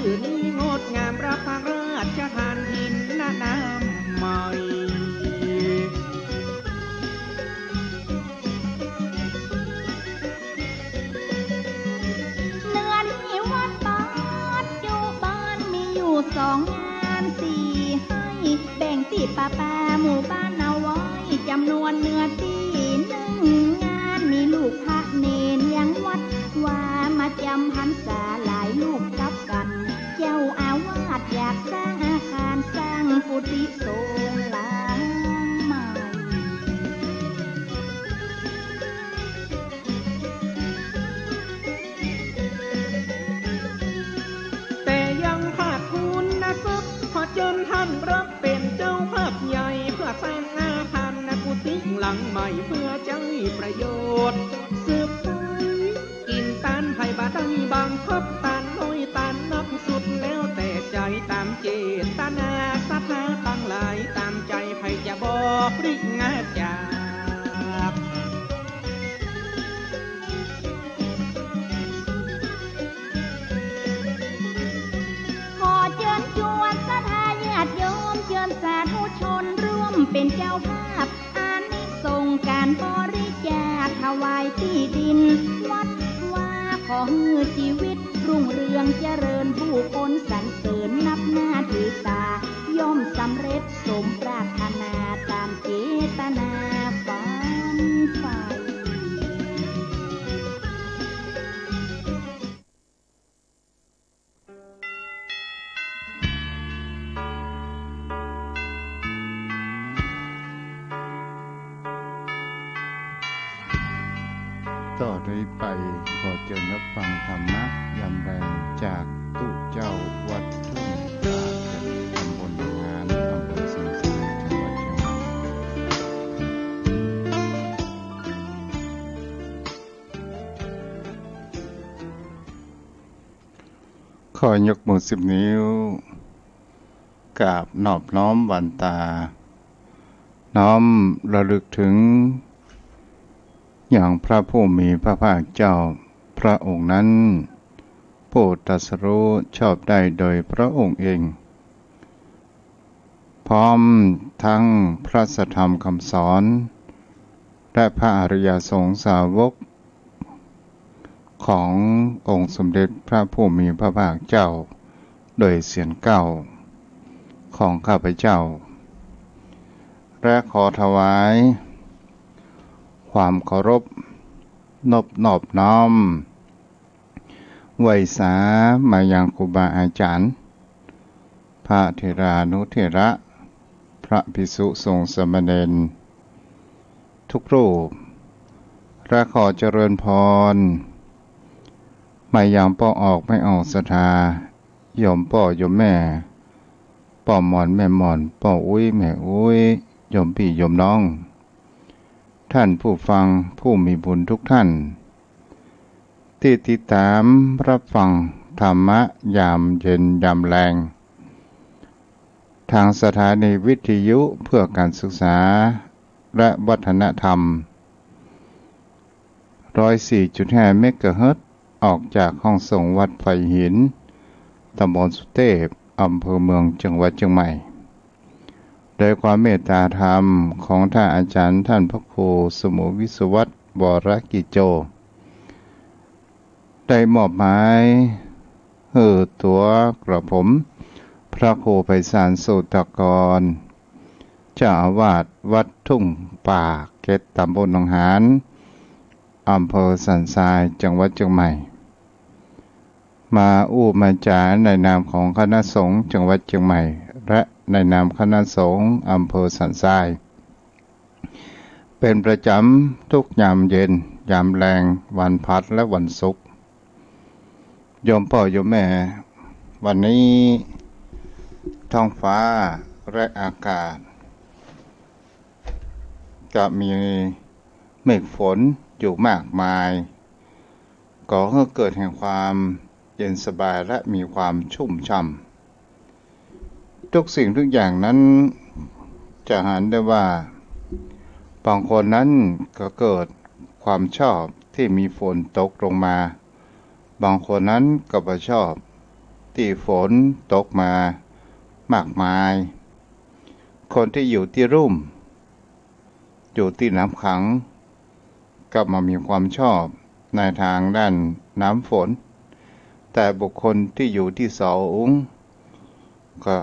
ชื่อนี้งดงามรับพระราชทานหินน้ำใหม่เนือนที่วัดปัจจุบันมีอยู่2 งานสี่ให้แบ่งที่ป่าหมู่บ้านเอาไว้จำนวนเนื้อที่1 งานมีลูกพระเนนยังวัดว่ามาจำพรรษาหลายลูกกับกันเจ้าอาวาสอยากสร้างอาคารสร้างกุฏิสงฆ์หลังใหม่แต่ยังขาดทุนนะซับพอจนท่านรับเป็นเจ้าภาพใหญ่เพื่อสร้างอาคารกุฏิหลังใหม่เพื่อใช้ประโยชน์สืบไปกินตานไผ่บาได้บังคับตานน้อยตานนักสุดแล้วแต่ใจตามเจตนาศรัทธาตั้งหลายตามใจไผ่จะบอกริงาจากขอเชิญชวนศรัทธาญาติโยมเชิญสาธุชนร่วมเป็นเจ้าภาพอานิสงส์การบริจาคถวายที่ดินวัดว่าขอให้ชีวิตรุ่งเรืองเจริญผู้คนสรรเสริญนับหน้าถือตาย่อมสำเร็จสมปรารถนาตามเจตนาฝันใฝ่ ต่อเลยไปขอเชิญรับฟังธรรมะยามแรงจากตุเจ้าวัดทุ่งตาตำบลหนองหานอำเภอสันทรายจังหวัดเชียงใหม่ขอยกมือ10 นิ้วกราบนอบน้อมวันตาน้อมระลึกถึงอย่างพระผู้มีพระภาคเจ้าพระองค์นั้นผู้ตรัสรู้ชอบได้โดยพระองค์เองพร้อมทั้งพระสัทธรรมคำสอนและพระอริยสงฆ์สาวกขององค์สมเด็จพระผู้มีพระภาคเจ้าโดยเสียงเก้าของข้าพเจ้าและขอถวายความเคารพนอบน้อมไหว้สามายังครูบาอาจารย์พระเถรานุเถระพระภิกษุสงฆ์สามเณรทุกรูปและขอเจริญพรมายังพ่อออกไม่ออกศรัทธาโยมพ่อโยมแม่พ่อหมอนแม่หมอนพ่ออุ้ยแม่อุ้ยโยมพี่โยมน้องท่านผู้ฟังผู้มีบุญทุกท่านที่ติดตามรับฟังธรรมะยามเย็นยามแรงทางสถานีวิทยุเพื่อการศึกษาและวัฒนธรรม 104.5 เมกะเฮิรตซ์ออกจากห้องส่งวัดไฟหินตำบลสุเทพอำเภอเมืองจังหวัดเชียงใหม่โดยความเมตตาธรรมของท่านอาจารย์ท่านพระครูสมุวิศวัตรวรกิจโจได้มอบหมายตัวกระผมพระครูไพศาลโสตกรเจ้าอาวาสวัดทุ่งป่าเก็ดตำบลหนองหานอำเภอสันทรายจังหวัดเชียงใหม่มามาจาในนามของคณะสงฆ์จังหวัดเชียงใหม่และในนามคณะสงฆ์อำเภอสันทรายเป็นประจำทุกยามเย็นยามแรงวันพัดและวันศุกร์โยมพ่อโยมแม่วันนี้ท้องฟ้าและอากาศจะมีเมฆฝนอยู่มากมายก่อให้เกิดแห่งความเย็นสบายและมีความชุ่มช่ำทุกสิ่งทุกอย่างนั้นจะเห็นได้ว่าบางคนนั้นก็เกิดความชอบที่มีฝนตกลงมาบางคนนั้นก็ไม่ชอบ ที่ฝนตกมามากมายคนที่อยู่ที่รุ่มอยู่ที่น้ำขังก็มามีความชอบในทางด้านน้ำฝนแต่บุคคลที่อยู่ที่สูงก็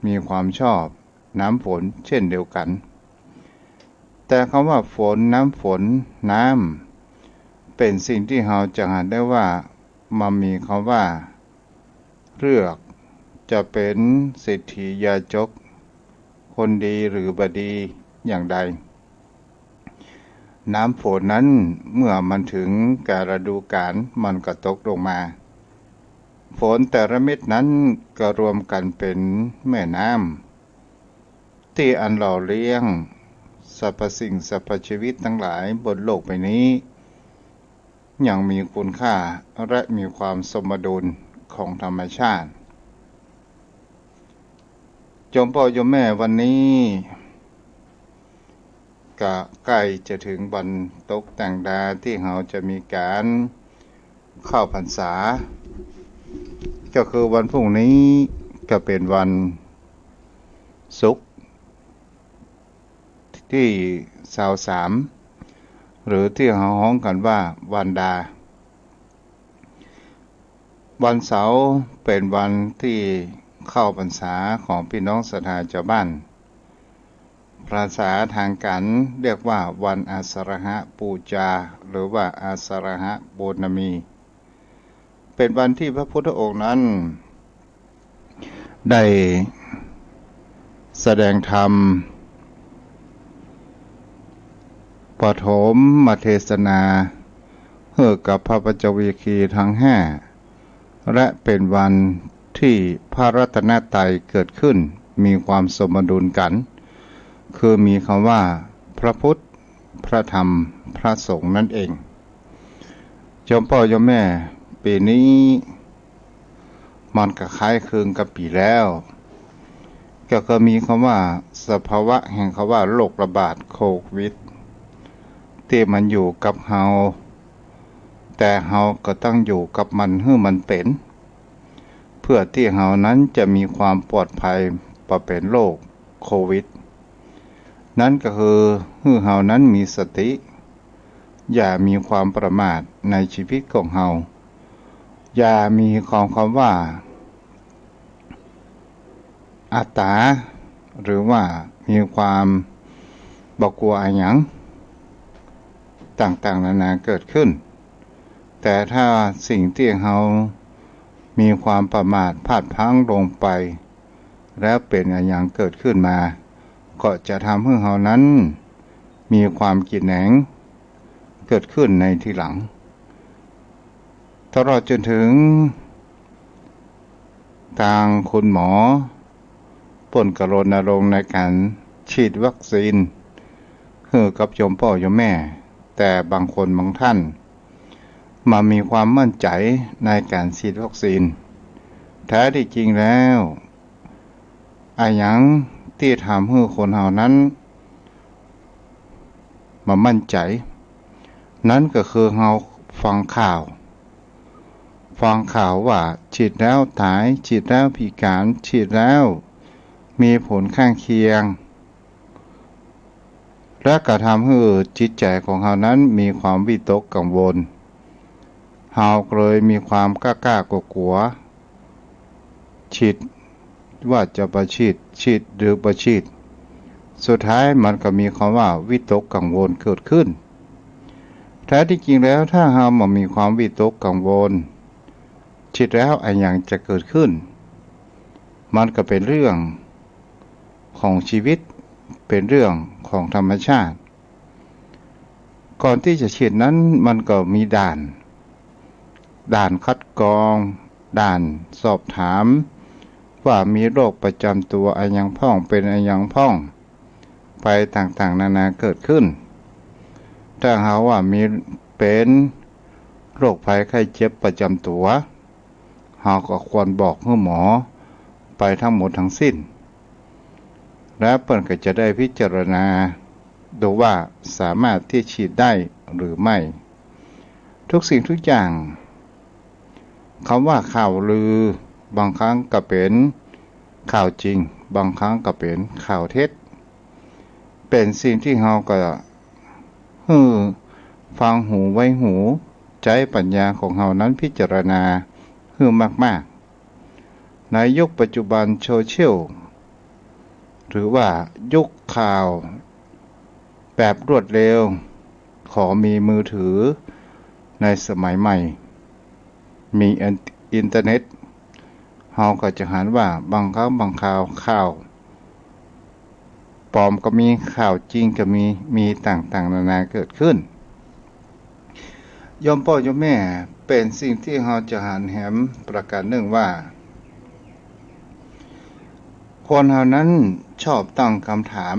มีความชอบน้ำฝนเช่นเดียวกันแต่คำว่าฝนน้ำฝนน้ำเป็นสิ่งที่เราจะเห็นได้ว่ามันมีคำว่าเลือกจะเป็นเศรษฐียาจกคนดีหรือบดีอย่างใดน้ำฝนนั้นเมื่อมันถึงกาลฤดูกาลมันก็ตกลงมาฝนแต่ละเม็ดนั้นก็รวมกันเป็นแม่น้ำที่อันหล่อเลี้ยงสรรพสิ่งสรรพชีวิตทั้งหลายบนโลกใบนี้ยังมีคุณค่าและมีความสมดุลของธรรมชาติจมพ่อโยมแม่วันนี้ก็ใกล้จะถึงวันตกแต่งดาที่เราจะมีการเข้าพรรษาก็คือวันพรุ่งนี้ก็เป็นวันศุกร์ที่23หรือที่เราฮ้องกันว่าวันดาวันเสาร์เป็นวันที่เข้าพรรษาของพี่น้องศรัทธาชาวบ้านภาษาทางการเรียกว่าวันอาสาฬหบูชาหรือว่าอาสาฬหบูณมีเป็นวันที่พระพุทธองค์นั้นได้แสดงธรรมปฐมเทศนาให้กับพระปัญจวัคคีย์ทั้งห้าและเป็นวันที่พระรัตนตรัยเกิดขึ้นมีความสมดุลกันคือมีคำว่าพระพุทธพระธรรมพระสงฆ์นั่นเองโยมพ่อโยมแม่ปีนี้มันก็คล้ายคลึงกับปีแล้วก็มีคำว่าสภาวะแห่งคำว่าโรคระบาดโควิดที่มันอยู่กับเฮาแต่เฮาก็ต้องอยู่กับมันให้มันเป็นเพื่อที่เฮานั้นจะมีความปลอดภัยประเป็นโรคโควิดนั่นก็คือให้เฮานั้นมีสติอย่ามีความประมาทในชีวิตของเฮาอย่ามีความว่าอัตตาหรือว่ามีความบ่กลัวอะไรหยังต่างๆนานาเกิดขึ้นแต่ถ้าสิ่งที่เฮามีความประมาทพลาดพลั้งลงไปแล้วเป็นอะไรอย่างเกิดขึ้นมาก็จะทำให้เฮานั้นมีความกินแหนงเกิดขึ้นในทีหลังตลอดจนถึงทางคุณหมอป่นกรณรงค์ในการฉีดวัคซีนให้กับโยมพ่อโยมแม่แต่บางคนบางท่านมามีความมั่นใจในการฉีดวัคซีนแท้ที่จริงแล้วอะไรอย่างที่ทำให้คนเหล่านั้นมามั่นใจนั่นก็คือเราฟังข่าวว่าฉีดแล้วตายฉีดแล้วพิการฉีดแล้วมีผลข้างเคียงและก็ทำให้จิตใจของเรานั้นมีความวิตกกังวลเราเลยมีความกล้ากลัวฉีดว่าจะประฉีดหรือประฉีดสุดท้ายมันก็มีคำว่าวิตกกังวลเกิดขึ้นแท้ที่จริงแล้วถ้าเราไม่มีความวิตกกังวลฉีดแล้วอะไรอย่างจะเกิดขึ้นมันก็เป็นเรื่องของชีวิตเป็นเรื่องของธรรมชาติก่อนที่จะฉีดนั้นมันก็มีด่านคัดกรองด่านสอบถามว่ามีโรคประจำตัวอะไรอย่างพ้องเป็นอะไรอย่างพ้องไปต่างๆนานาเกิดขึ้นถ้าหาว่ามีเป็นโรคภัยไข้เจ็บประจำตัวเราก็ควรบอกให้หมอไปทั้งหมดทั้งสิ้นและเพิ่นก็จะได้พิจารณาดูว่าสามารถที่ฉีดได้หรือไม่ทุกสิ่งทุกอย่าง คำว่าข่าวลือบางครั้งก็เป็นข่าวจริงบางครั้งก็เป็นข่าวเท็จเป็นสิ่งที่เราก็ฟังหูไว้หูใจปัญญาของเรานั้นพิจารณามากๆในยุคปัจจุบันโซเชียลหรือว่ายุคข่าวแบบรวดเร็วขอมีมือถือในสมัยใหม่มีอินเทอร์เน็ตเราก็จะหันว่าบางครั้งบางข่าวปลอมก็มีข่าวจริงก็มีต่างๆนานาเกิดขึ้นยมพ่อยมแม่เป็นสิ่งที่เราจะหันแหมประการหนึ่งว่าคนเหล่านั้นชอบตั้งคำถาม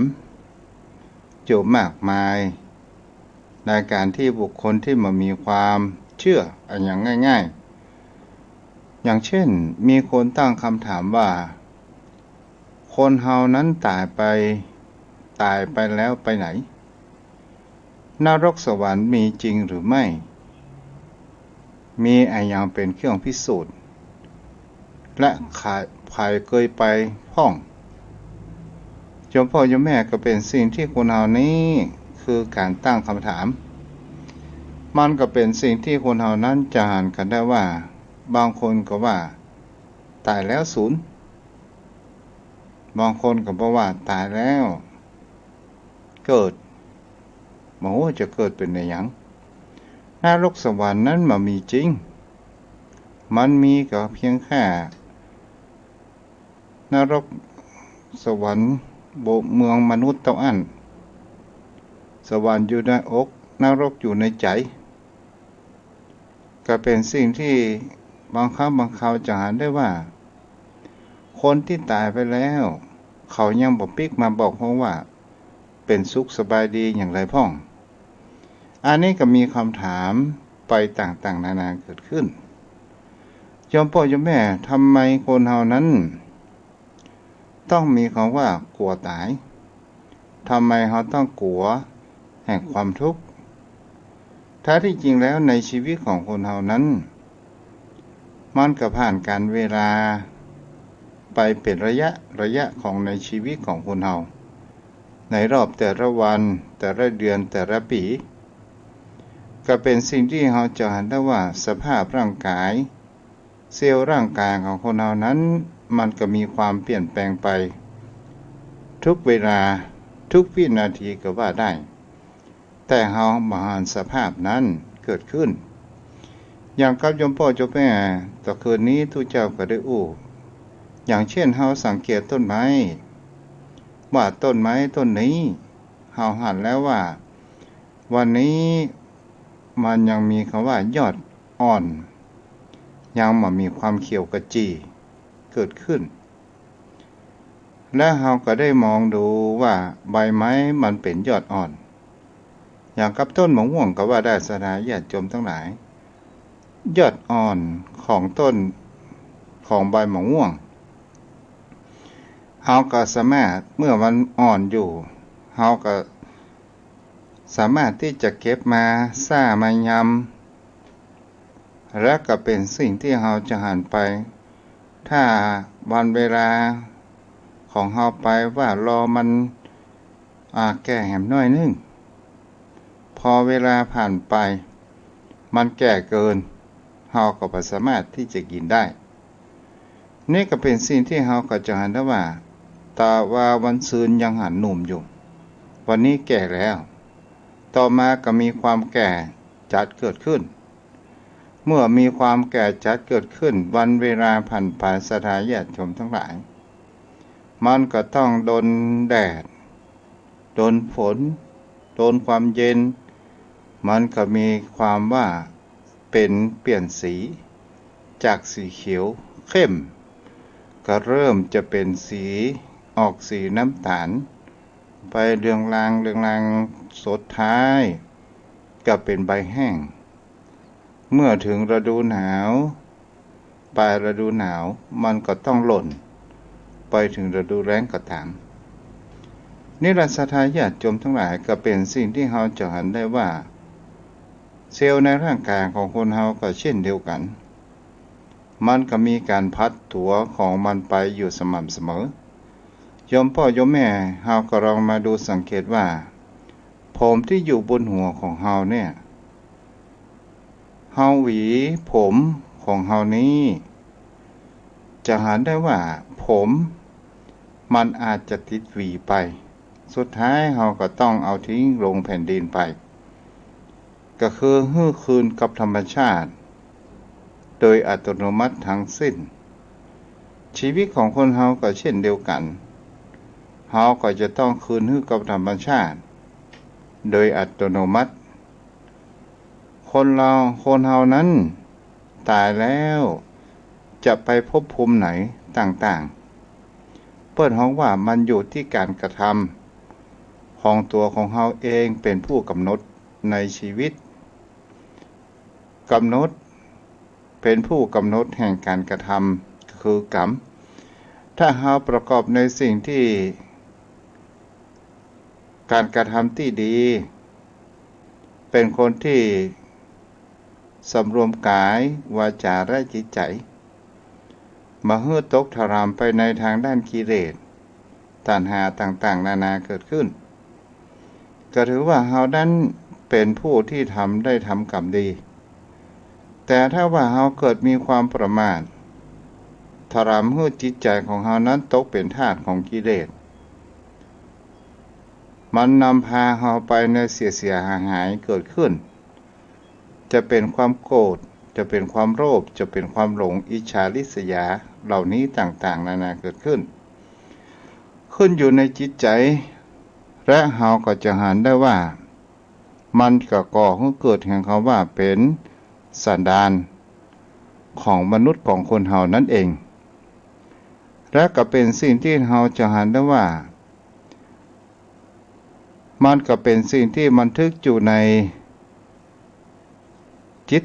อยู่มากมายในการที่บุคคลที่มามีความเชื่ออย่างง่ายๆอย่างเช่นมีคนตั้งคำถามว่าคนเฮานั้นตายไปแล้วไปไหนนรกสวรรค์มีจริงหรือไม่มีอย่างเป็นเครื่องพิสูจน์และใครเคยไปพ้องโยมพ่อโยมแม่ก็เป็นสิ่งที่คนเฮานี้คือการตั้งคำถามมันก็เป็นสิ่งที่คนเฮานั้นจะหันกันได้ว่าบางคนก็ว่าตายแล้วศูนย์บางคนก็บอกว่าตายแล้วเกิดโอ้จะเกิดเป็นในหยังนรกสวรรค์นั้นมันมีจริงมันมีก็เพียงแค่นรกสวรรค์เมืองมนุษย์เท่านั้นสวรรค์อยู่ในอกนรกอยู่ในใจก็เป็นสิ่งที่บางครั้งบางคราวจะหันได้ว่าคนที่ตายไปแล้วเขายังบอกปิ๊กมาบอกเพราะว่าเป็นสุขสบายดีอย่างไรพ่องอันนี้ก็มีคำถามไปต่างๆนานาเกิดขึ้นโยมพ่อโยมแม่ทำไมคนเฮานั้นต้องมีคำว่ากลัวตายทำไมเขาต้องกลัวแห่งความทุกข์แท้ที่จริงแล้วในชีวิตของคนเฮานั้นมันก็ผ่านการเวลาไปเป็นระยะของในชีวิตของคนเฮาในรอบแต่ละวันแต่ละเดือนแต่ละปีก็เป็นสิ่งที่เราจะเห็นได้ว่าสภาพร่างกายเซลล์ร่างกายของคนเฮานั้นมันก็มีความเปลี่ยนแปลงไปทุกเวลาทุกวินาทีก็ว่าได้แต่เฮามาหันสภาพนั้นเกิดขึ้นอย่างกับโยมพ่อโยมแม่ต่อคืนนี้ทุกเจ้าก็ได้อย่างเช่นเฮาสังเกตต้นไม้ว่าต้นไม้ต้นนี้เฮาหันแล้วว่าวันนี้มันยังมีคำว่ายอดอ่อนยังมีความเขียวกระจีเกิดขึ้นและเฮาก็ได้มองดูว่าใบไม้มันเป็นยอดอ่อนอย่างกับต้นมะม่วงก็ว่าได้สถานญาติโยมทั้งหลายยอดอ่อนของต้นของใบมะม่วงเฮาก็สามารถเมื่อมันอ่อนอยู่เฮาก็สามารถที่จะเก็บมาซ่ามายำและก็เป็นสิ่งที่เฮาจะหันไปถ้าวันเวลาของเฮาไปว่ารอมันแก่แหมน้อยนึงพอเวลาผ่านไปมันแก่เกินเฮาก็บ่สามารถที่จะกินได้นี่ก็เป็นสิ่งที่เฮาก็จะหันได้ว่าตาว่าวันซืนยังหันหนุ่มอยู่วันนี้แก่แล้วต่อมาก็มีความแก่จัดเกิดขึ้นเมื่อมีความแก่จัดเกิดขึ้นวันเวลาผ่านไปสถานญาติโยมทั้งหลายมันก็ต้องโดนแดดโดนฝนโดนความเย็นมันก็มีความว่าเป็นเปลี่ยนสีจากสีเขียวเข้มก็เริ่มจะเป็นสีออกสีน้ำตาลไปเรืองรางสดท้ายก็เป็นใบแห้งเมื่อถึงฤดูหนาวปลายฤดูหนาวมันก็ต้องหล่นไปถึงฤดูแล้งก็ตามนี่ละสถานญาติโยมทั้งหลายก็เป็นสิ่งที่เราจะเห็นได้ว่าเซลล์ในร่างกายของคนเราก็เช่นเดียวกัน มันก็มีการพัดตัวของมันไปอยู่สม่ำเสมอโยมพ่อโยมแม่เฮาก็ลองมาดูสังเกตว่าผมที่อยู่บนหัวของเฮาเนี่ยเฮาหวีผมของเฮานี้จะเห็นได้ว่าผมมันอาจจะติดหวีไปสุดท้ายเฮาก็ต้องเอาทิ้งลงแผ่นดินไปก็คือฮื้อคืนกับธรรมชาติโดยอัตโนมัติทั้งสิ้นชีวิตของคนเฮาก็เช่นเดียวกันเฮาก็จะต้องคืนฮื้อกับธรรมชาติโดยอัตโนมัติคนเฮานั้นตายแล้วจะไปพบภูมิไหนต่างๆเปิดห้องว่ามันอยู่ที่การกระทำของตัวของเฮาเองเป็นผู้กำหนดในชีวิตกำหนดเป็นผู้กำหนดแห่งการกระทำคือกรรมถ้าเฮาประกอบในสิ่งที่การกระทำที่ดีเป็นคนที่สำรวมกายวาจาและจิตใจมาฮื้อตกทรามไปในทางด้านกิเลสตัณหาต่างๆนานาเกิดขึ้นก็ถือว่าเฮานั้นเป็นผู้ที่ได้ทำกรรมดีแต่ถ้าว่าเฮาเกิดมีความประมาททรามฮื้อจิตใจของเฮานั้นตกเป็นทาสของกิเลสมันนำพาเฮาไปในเสียหายเกิดขึ้นจะเป็นความโกรธจะเป็นความโลภจะเป็นความหลงอิจฉาริษยาเหล่านี้ต่างๆนานาเกิดขึ้นอยู่ในจิตใจและเฮาก็จะเห็นได้ว่ามันก็ก่อให้เกิดแห่งคำว่าเป็นสันดานของมนุษย์ของคนเฮานั่นเองและก็เป็นสิ่งที่เฮาจะเห็นได้ว่ามันก็เป็นสิ่งที่บันทึกอยู่ในจิต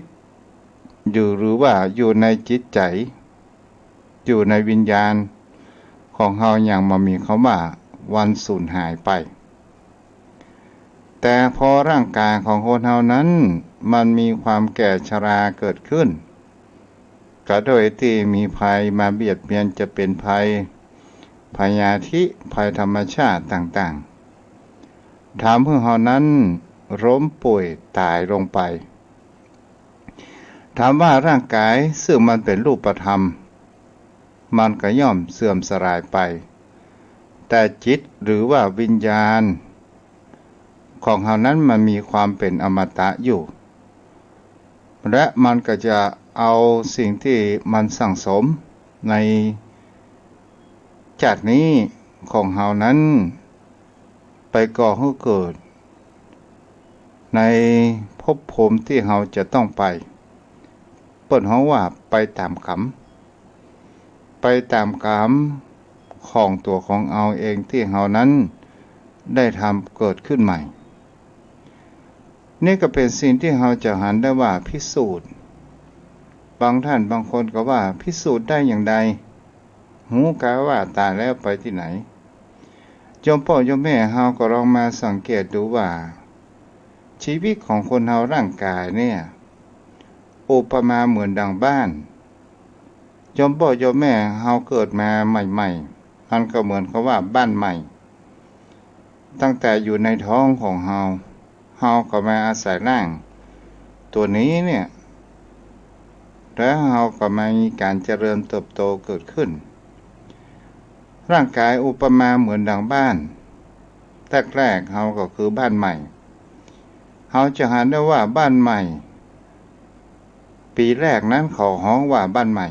อยู่หรือว่าอยู่ในจิตใจอยู่ในวิญญาณของเฮาอย่างมามีคำว่าวันสูญหายไปแต่พอร่างกายของคนเฮานั้นมันมีความแก่ชราเกิดขึ้นก็โดยที่มีภัยมาเบียดเบียนจะเป็นภัยพยาธิภัยธรรมชาติต่างๆทำให้เฮานั้นล้มป่วยตายลงไปถามว่าร่างกายซึ่งมันเป็นรูปธรรมมันก็ย่อมเสื่อมสลายไปแต่จิตหรือว่าวิญญาณของเฮานั้นมันมีความเป็นอมตะอยู่และมันก็จะเอาสิ่งที่มันสั่งสมในชาตินี้ของเฮานั้นไปก่อให้เกิดในภพภูมิที่เฮาจะต้องไปเปิดห้องว่าไปตามกรรมของตัวของเอาเองที่เฮานั้นได้ทำเกิดขึ้นใหม่นี่ก็เป็นสิ่งที่เฮาจะหันได้ว่าพิสูจน์บางท่านบางคนก็ว่าพิสูจน์ได้อย่างใดหูกะว่าตายแล้วไปที่ไหนโยมพ่อโยมแม่เฮาก็ลองมาสังเกตดูว่าชีวิตของคนเฮาร่างกายเนี่ยอุปมาเหมือนดังบ้านโยมพ่อโยมแม่เฮาเกิดมาใหม่ๆมันก็เหมือนกับว่าบ้านใหม่ตั้งแต่อยู่ในท้องของเฮาก็มาอาศัยร่างตัวนี้เนี่ยแล้วเฮาก็มามีการเจริญเติบโตเกิดขึ้นร่างกายอุปมาเหมือนดังบ้านแรกเฮาก็คือบ้านใหม่เฮาจะเห็นได้ว่าบ้านใหม่ปีแรกนั้นเขาฮ้องว่าบ้านใหม่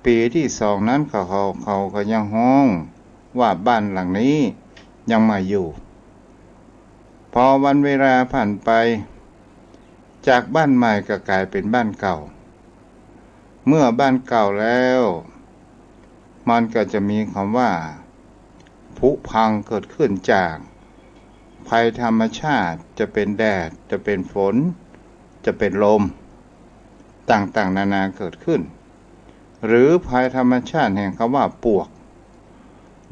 ปีที่สองนั้นเขาก็ยังฮ้องว่าบ้านหลังนี้ยังไม่อยู่พอวันเวลาผ่านไปจากบ้านใหม่ก็กลายเป็นบ้านเก่าเมื่อบ้านเก่าแล้วมันก็จะมีคำว่าผุพังเกิดขึ้นจากภัยธรรมชาติจะเป็นแดดจะเป็นฝนจะเป็นลมต่างๆนานาเกิดขึ้นหรือภัยธรรมชาติแห่งคำว่าปวก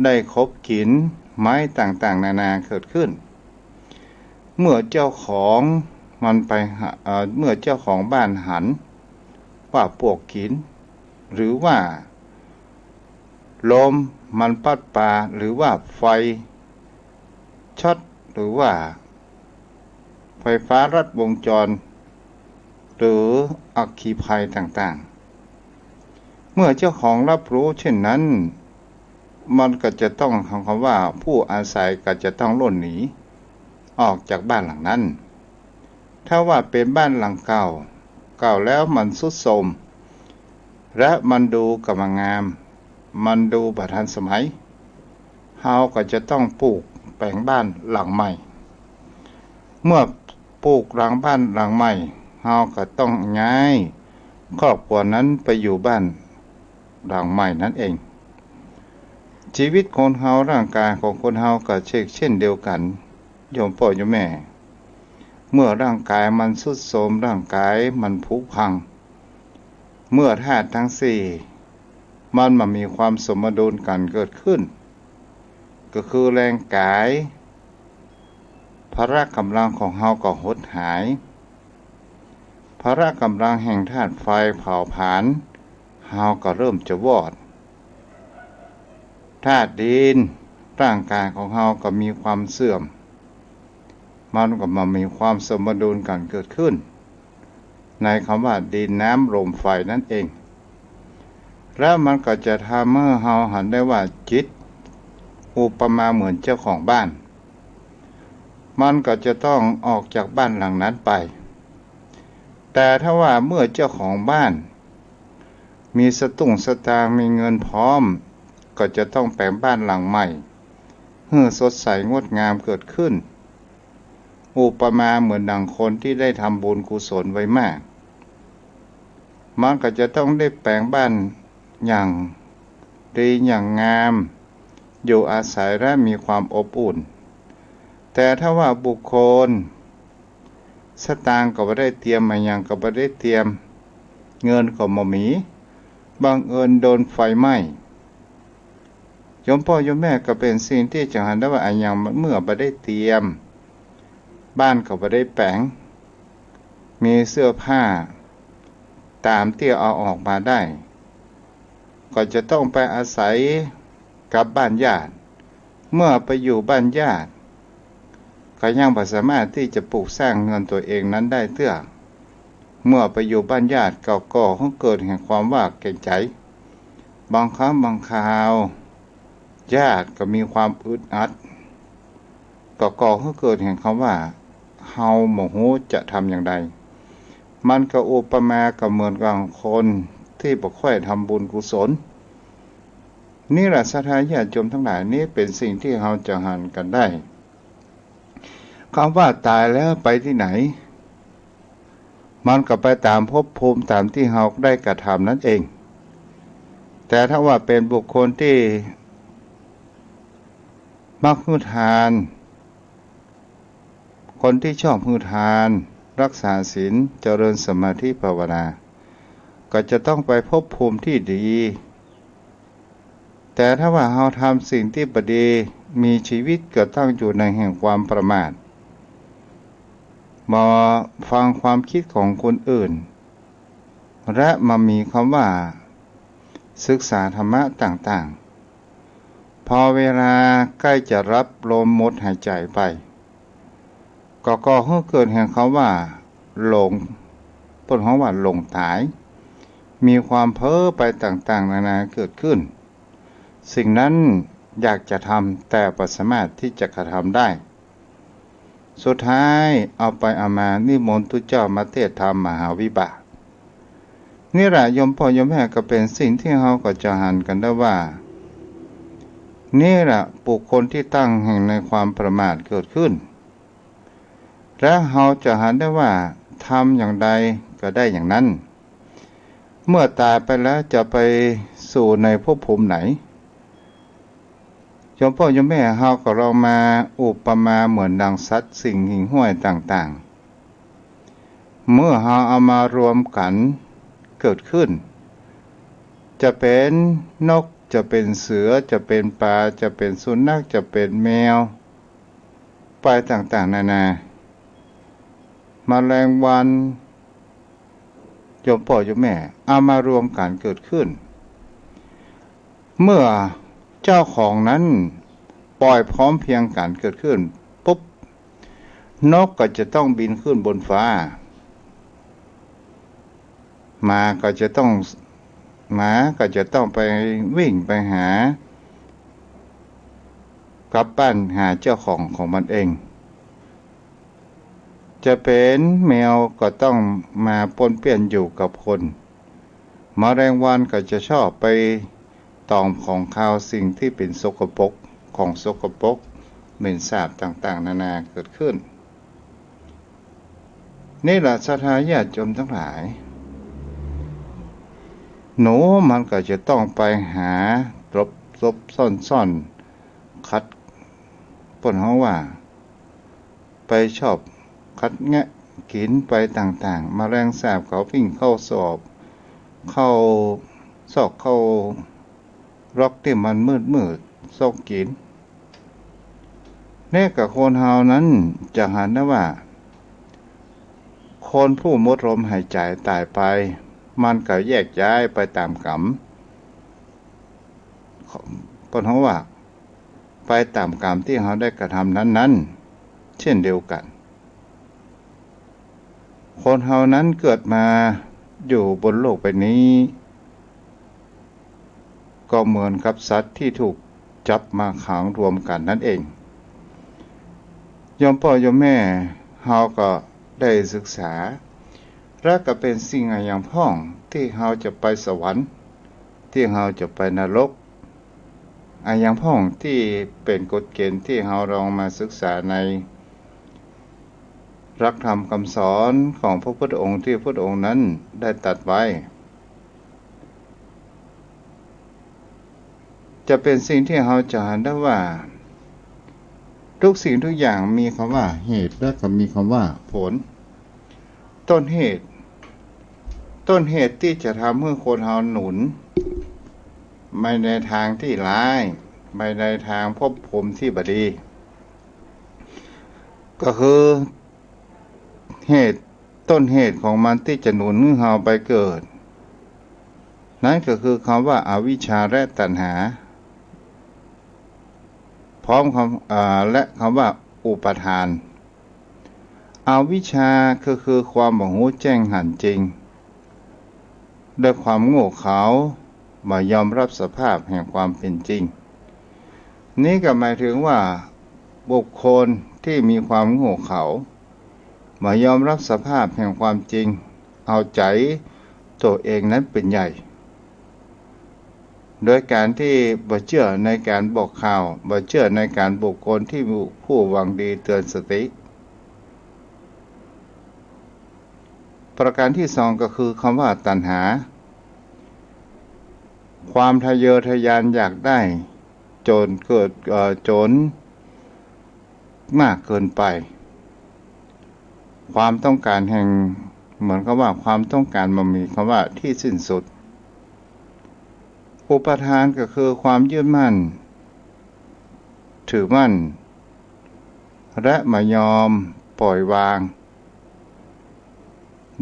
ได้คบกินไม้ต่างๆนานาเกิดขึ้นเมื่อเจ้าของมันไปเมื่อเจ้าของบ้านหันไป ว่าปวกกินหรือว่าลมมันพัดปาหรือว่าไฟช็อตหรือว่าไฟฟ้ารัดวงจรหรืออัคคีภัยต่างๆเมื่อเจ้าของรับรู้เช่นนั้นมันก็จะต้องคำว่าผู้อาศัยก็จะต้องหล่นหนีออกจากบ้านหลังนั้นถ้าว่าเป็นบ้านหลังเก่าแล้วมันทรุดโทรมและมันดูกำลังงามมันดูบัดทันสมัยเฮาก็จะต้องปลูกแปลงบ้านหลังใหม่เมื่อปลูกหลังบ้านหลังใหม่เฮาก็ต้องย้ายครอบครัวนั้นไปอยู่บ้านหลังใหม่นั่นเองชีวิตคนเฮาร่างกายของคนเฮาก็เช่นเดียวกันโยมพ่อโยมแม่เมื่อร่างกายมันทรุดโทรมร่างกายมันผุพังเมื่อธาตุทั้งสี่มันมามีความสมดุลกันเกิดขึ้นก็คือแรงกายพละกำลังของเฮาก็หดหายพละกำลังแห่งธาตุไฟเผาผลาญเฮาก็เริ่มจะวอดธาตุดินร่างกายของเฮาก็มีความเสื่อมมันก็มามีความสมดุลกันเกิดขึ้นในคำว่าดินน้ำลมไฟนั่นเองแล้วมันก็จะทำให้เฮาหันได้ว่าจิตอุปมาเหมือนเจ้าของบ้านมันก็จะต้องออกจากบ้านหลังนั้นไปแต่ถ้าว่าเมื่อเจ้าของบ้านมีสตุ้งสตางค์มีเงินพร้อมก็จะต้องแปลงบ้านหลังใหม่ให้สดใสงดงามเกิดขึ้นอุปมาเหมือนดังคนที่ได้ทำบุญกุศลไว้มากมันก็จะต้องได้แปลงบ้านอย่างดีอย่างงามอยู่อาศัยและมีความอบอุ่นแต่ถ้าว่าบุคคลสตางค์ก็ไม่ได้เตรียมมาอย่างก็ไม่ได้เตรียมเงินก็บ่มีบังเอิญโดนไฟไหม้โยมพ่อโยมแม่ก็เป็นสิ่งที่จะหันได้ว่าอันอย่างเมื่อไม่ได้เตรียมบ้านก็ไม่ได้แปลงมีเสื้อผ้าตามที่เอาออกมาได้ก็จะต้องไปอาศัยกับบ้านญาติเมื่อไปอยู่บ้านญาติก็ยังบ่สามารถที่จะปลูกสร้างเงินตัวเองนั้นได้เตื้อเมื่อไปอยู่บ้านญาติก็เกิดแห่งความว่าเกรงใจบางครั้งบางคราวญาติก็มีความอึดอัดก็เกิดแห่งคำว่าเฮาโมโหจะทำอย่างใดมันก็อุปมากับเหมือนกับคนที่บ่ค่อยทำบุญกุศลนี่แหละศรัทธาญาติโยมทั้งหลายนี้เป็นสิ่งที่เราจะหันกันได้คำว่าตายแล้วไปที่ไหนมันก็ไปตามภพภูมิตามที่เราได้กระทำนั่นเองแต่ถ้าว่าเป็นบุคคลที่มักให้ทานคนที่ชอบให้ทานรักษาศีลเจริญสมาธิภาวนาก็จะต้องไปภพภูมิที่ดีแต่ถ้าว่าเราทำสิ่งที่บ่ดีมีชีวิตก็ตั้งอยู่ในแห่งความประมาทมาฟังความคิดของคนอื่นและมามีคำว่าศึกษาธรรมะต่างๆพอเวลาใกล้จะรับลมหมดหายใจไปก็ให้เกิดแห่งคำว่าหลงต้นของว่าหลงตายมีความเพ้อไปต่างๆนานาเกิดขึ้นสิ่งนั้นอยากจะทำแต่ไม่สามารถที่จะกระทำได้สุดท้ายเอาไปเอามานิมนต์ตุเจ้ามาเทศน์ธรรมมหาวิบากนี่แหละโยมพ่อโยมแม่ก็เป็นสิ่งที่เราก็จะหันกันได้ว่านี่แหละบุคคลที่ตั้งแห่งในความประมาทเกิดขึ้นและเราจะหันได้ว่าทำอย่างใดก็ได้อย่างนั้นเมื่อตายไปแล้วจะไปสู่ในภพภูมิไหนโยมพ่อโยมแม่เราก็ลองมาอุปมาเหมือนดังสัตว์สิ่งหิ่งห้วยต่างๆเมื่อเราเอามารวมกันเกิดขึ้นจะเป็นนกจะเป็นเสือจะเป็นปลาจะเป็นสุนัขจะเป็นแมวไปต่างๆนานาแมลงวัน โยมพ่อโยมแม่เอามารวมกันเกิดขึ้นเมื่อเจ้าของนั้นปล่อยพร้อมเพียงกันเกิดขึ้นปุ๊บนกก็จะต้องบินขึ้นบนฟ้าหมาก็จะต้องไปวิ่งไปหากลับบ้านหาเจ้าของมันเองจะเป็นแมวก็ต้องมาปนเปื้อนอยู่กับคนแมลงวันก็จะชอบไปตอมของข้าวสิ่งที่เป็นสกปรกของสกปรกเหม็นสาบต่างๆนานาเกิดขึ้นนี่แหละศรัทธาญาติโยมทั้งหลายหนูมันก็จะต้องไปหาหลบซ่อนคัดป่นห้องว่าไปชอบคัดแงะกินไปต่างๆแมลงสาบเขาวิ่งเข้าซอกเข้ารอกที่มันมืดซอกกินเนี่ยกับคนเฮานั้นจะหันนะว่าคนผู้หมดลมหายใจตายไปมันก็แยกย้ายไปตามกรรมป่นห้องว่าไปตามกรรมที่เขาได้กระทำนั้นเช่นเดียวกันคนเฮานั้นเกิดมาอยู่บนโลกใบนี้ก็เหมือนกับสัตว์ที่ถูกจับมาขังรวมกันนั่นเองโยมพ่อโยมแม่เฮาก็ได้ศึกษาและก็เป็นสิ่งอย่างพ้องที่เฮาจะไปสวรรค์ที่เฮาจะไปนรกอย่างพ้องที่เป็นกฎเกณฑ์ที่เฮาลองมาศึกษาในหลักธรรมคำสอนของพระพุทธองค์ที่พระพุทธองค์นั้นได้ตรัสไว้จะเป็นสิ่งที่เราจะเห็นได้ว่าทุกสิ่งทุกอย่างมีคำว่าเหตุและก็มีคำว่าผลต้นเหตุที่จะทำให้คนเราหนุนไม่ในทางที่ร้ายไม่ในทางภพภูมิที่บดีก็คือต้นเหตุของมันที่จะหนุนเราไปเกิดนั่นก็คือคำว่าอวิชชาและตัณหาพร้อมและคำว่าอุปทานอวิชชาคือความบ่รู้แจ้งหันจริงด้วยความโง่เขลาไม่ยอมรับสภาพแห่งความเป็นจริงนี่ก็หมายถึงว่าบุคคลที่มีความโง่เขลาไม่ยอมรับสภาพแห่งความจริงเอาใจตัวเองนั้นเป็นใหญ่โดยการที่บ่เชื่อในการบอกข่าวบ่เชื่อในการบุคคลที่ผู้หวังดีเตือนสติประการที่สองก็คือคำว่าตัณหาความทะเยอทะยานอยากได้จนเกิดจนมากเกินไปความต้องการแห่งเหมือนกับว่าความต้องการมันมีคำว่าที่สิ้นสุดอุปทานก็คือความยึดมั่นถือมั่นและไม่ยอมปล่อยวาง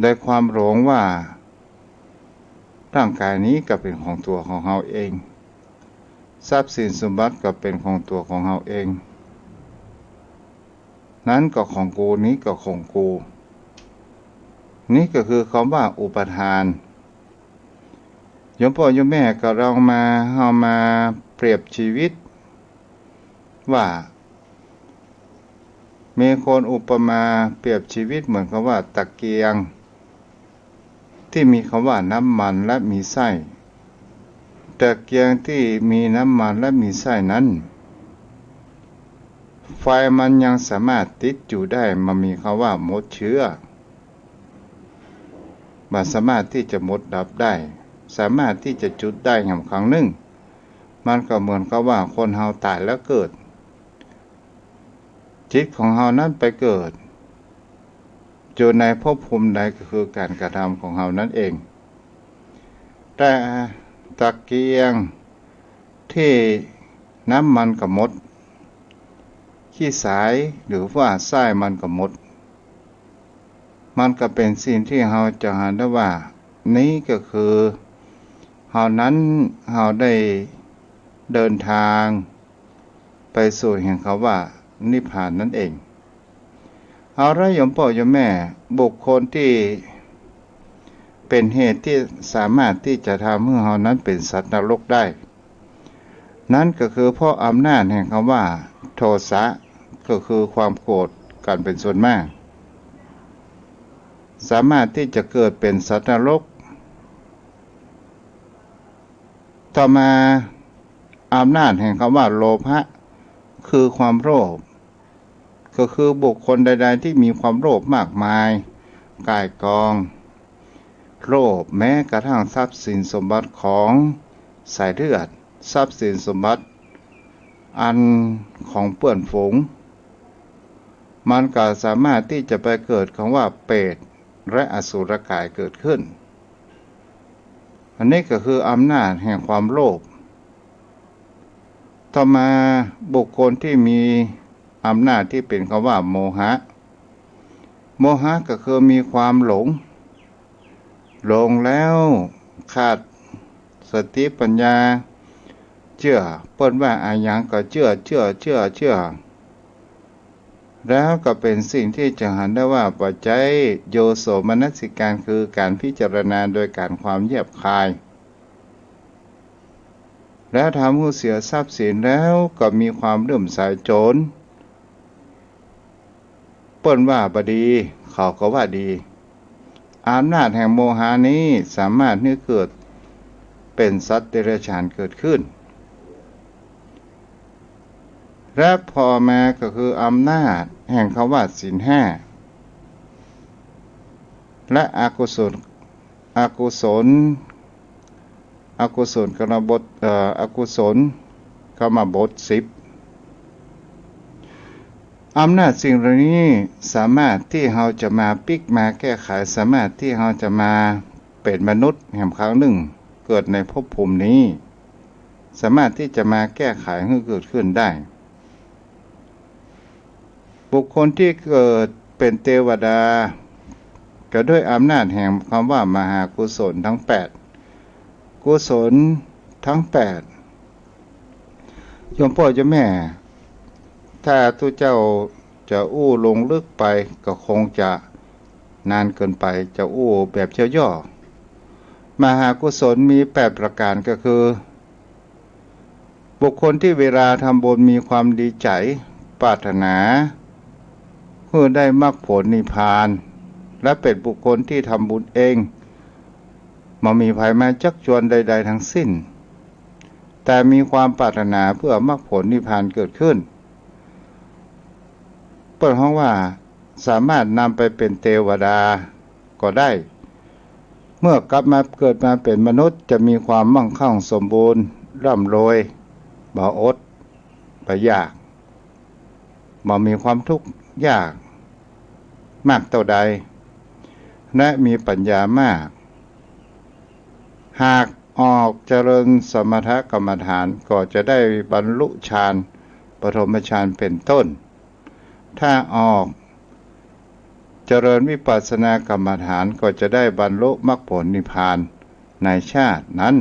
โดยความหลงว่าร่างกายนี้ก็เป็นของตัวของเราเองทรัพย์สินสมบัติก็เป็นของตัวของเราเองนั้นก็ของกูนี้ก็ของกูนี่ก็คือคำว่าอุปทานโยมพ่อโยมแม่ก็ลองเอามาเปรียบชีวิตว่ามีคนอุปมาเปรียบชีวิตเหมือนกับว่าตะเกียงที่มีคำว่าน้ำมันและมีไส้ตะเกียงที่มีน้ำมันและมีไส้นั้นไฟมันยังสามารถติดอยู่ได้มันมีคำว่าหมดเชื้อมันสามารถที่จะหมดดับได้สามารถที่จะจุดได้แห่งครั้งหนึ่งมันก็เหมือนกับว่าคนเฮาตายแล้วเกิดจิตของเฮานั้นไปเกิดอยู่ในภพภูมิใดก็คือการกระทำของเฮานั่นเองแต่ตะเกียงที่น้ำมันก็หมดขี้สายหรือว่าไส้มันก็หมดมันก็เป็นสิ่งที่เฮาจะเห็นได้ว่า นี้ก็คือเฮานั้นเฮาได้เดินทางไปสู่แห่งคำว่านิพพานนั่นเองเอาละโยมพ่อโยมแม่บุคคลที่เป็นเหตุที่สามารถที่จะทำให้เฮานั้นเป็นสัตว์นรกได้นั่นก็คือเพราะอำนาจแห่งคำว่าโทสะก็คือความโกรธกันเป็นส่วนมากสามารถที่จะเกิดเป็นสัตว์นรกต่อมาอำนาจแห่งคำว่าโลภะคือความโลภก็คือบุคคลใดๆที่มีความโลภมากมายก่ายกองโลภแม้กระทั่งทรัพย์สินสมบัติของสายเลือดทรัพย์สินสมบัติอันของเปื้อนฝูงมันก็สามารถที่จะไปเกิดคำว่าเปรตและอสุรกายเกิดขึ้นอันนี้ก็คืออำนาจแห่งความโลภต่อมาบุคคลที่มีอำนาจที่เป็นคำว่าโมหะโมหะก็คือมีความหลงแล้วขาดสติปัญญาเชื่อเปิ้นว่าอาหยังก็เชื่อแล้วก็เป็นสิ่งที่จะหันได้ว่าปัจจัยโยโสมนสิการคือการพิจารณาโดยการความเยียบคายแล้วทำให้เสียทรัพย์สินแล้วก็มีความเลื่อมใสโจรเปิ้นว่าบดีเขาก็ว่าดีอำนาจแห่งโมหะนี้สามารถให้เกิดเป็นสัตว์เดรัจฉานเกิดขึ้นและพอมาก็คืออำนาจแห่งคำว่าศีลห้าและอกุศลกรรมบทอกุศลกรรมบท10อำนาจสิ่งเหล่านี้สามารถที่เราจะมาปิกมาแก้ไขสามารถที่เราจะมาเป็นมนุษย์แห่งครั้งหนึ่งเกิดในภพภูมินี้สามารถที่จะมาแก้ไขให้เกิดขึ้นได้บุคคลที่เกิดเป็นเทวดาก็ด้วยอำนาจแห่งคำว่ามหากุศลทั้ง8กุศลทั้ง8โยมพ่อโยมแม่ถ้าทุกเจ้าจะอู้ลงลึกไปก็คงจะนานเกินไปจะอู้แบบย่อๆมหากุศลมี8ประการก็คือบุคคลที่เวลาทำบุญมีความดีใจปรารถนาเพื่อได้มรรคผลนิพพานและเป็นบุคคลที่ทำบุญเองไม่มีภัยมาชักชวนใดๆทั้งสิ้นแต่มีความปรารถนาเพื่อมรรคผลนิพพานเกิดขึ้นเปิดห้องว่าสามารถนำไปเป็นเทวดาก็ได้เมื่อกลับมาเกิดมาเป็นมนุษย์จะมีความมั่งคั่งสมบูรณ์ร่ำรวยบ่อดบ่ยากบ่มีความทุกข์ยากมากเท่าใดและมีปัญญามากหากออกเจริญสมถกรรมฐานก็จะได้บรรลุฌานปฐมฌานเป็นต้นถ้าออกเจริญวิปัสสนากรรมฐานก็จะได้บรรลุมรรคผลนิพพานในชาตินั้น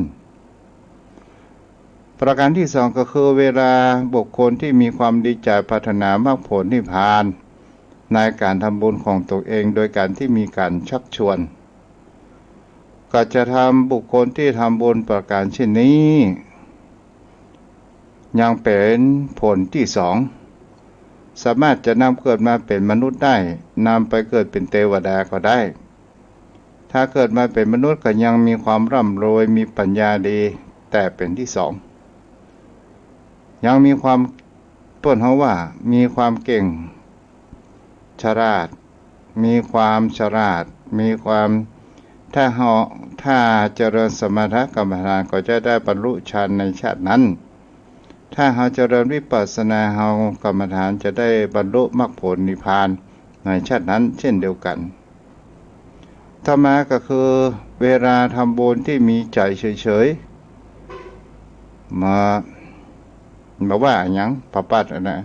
ประการที่2ก็คือเวลาบุคคลที่มีความดีใจปรารถนามรรคผลนิพพานในการทำบุญของตัวเองโดยการที่มีการชักชวนก็จะทำบุคคลที่ทำบุญประการเช่นนี้ยังเป็นผลที่2สามารถจะนำเกิดมาเป็นมนุษย์ได้นำไปเกิดเป็นเทวดาก็ได้ถ้าเกิดมาเป็นมนุษย์ก็ยังมีความร่ำรวยมีปัญญาดีแต่เป็นที่2ยังมีความต้นเขาว่ามีความเก่งฉลาดมีความฉลาดมีความถ้าเจริญสมถกรรมฐานก็จะได้บรรลุฌานในชาตินั้นถ้าเราเจริญวิปัสสนาเรากรรมฐานจะได้บรรลุมรรคผลนิพพานในชาตินั้นเช่นเดียวกันต่อมาก็คือเวลาทำบุญที่มีใจเฉยๆมาว่าอย่างปะปัดนะ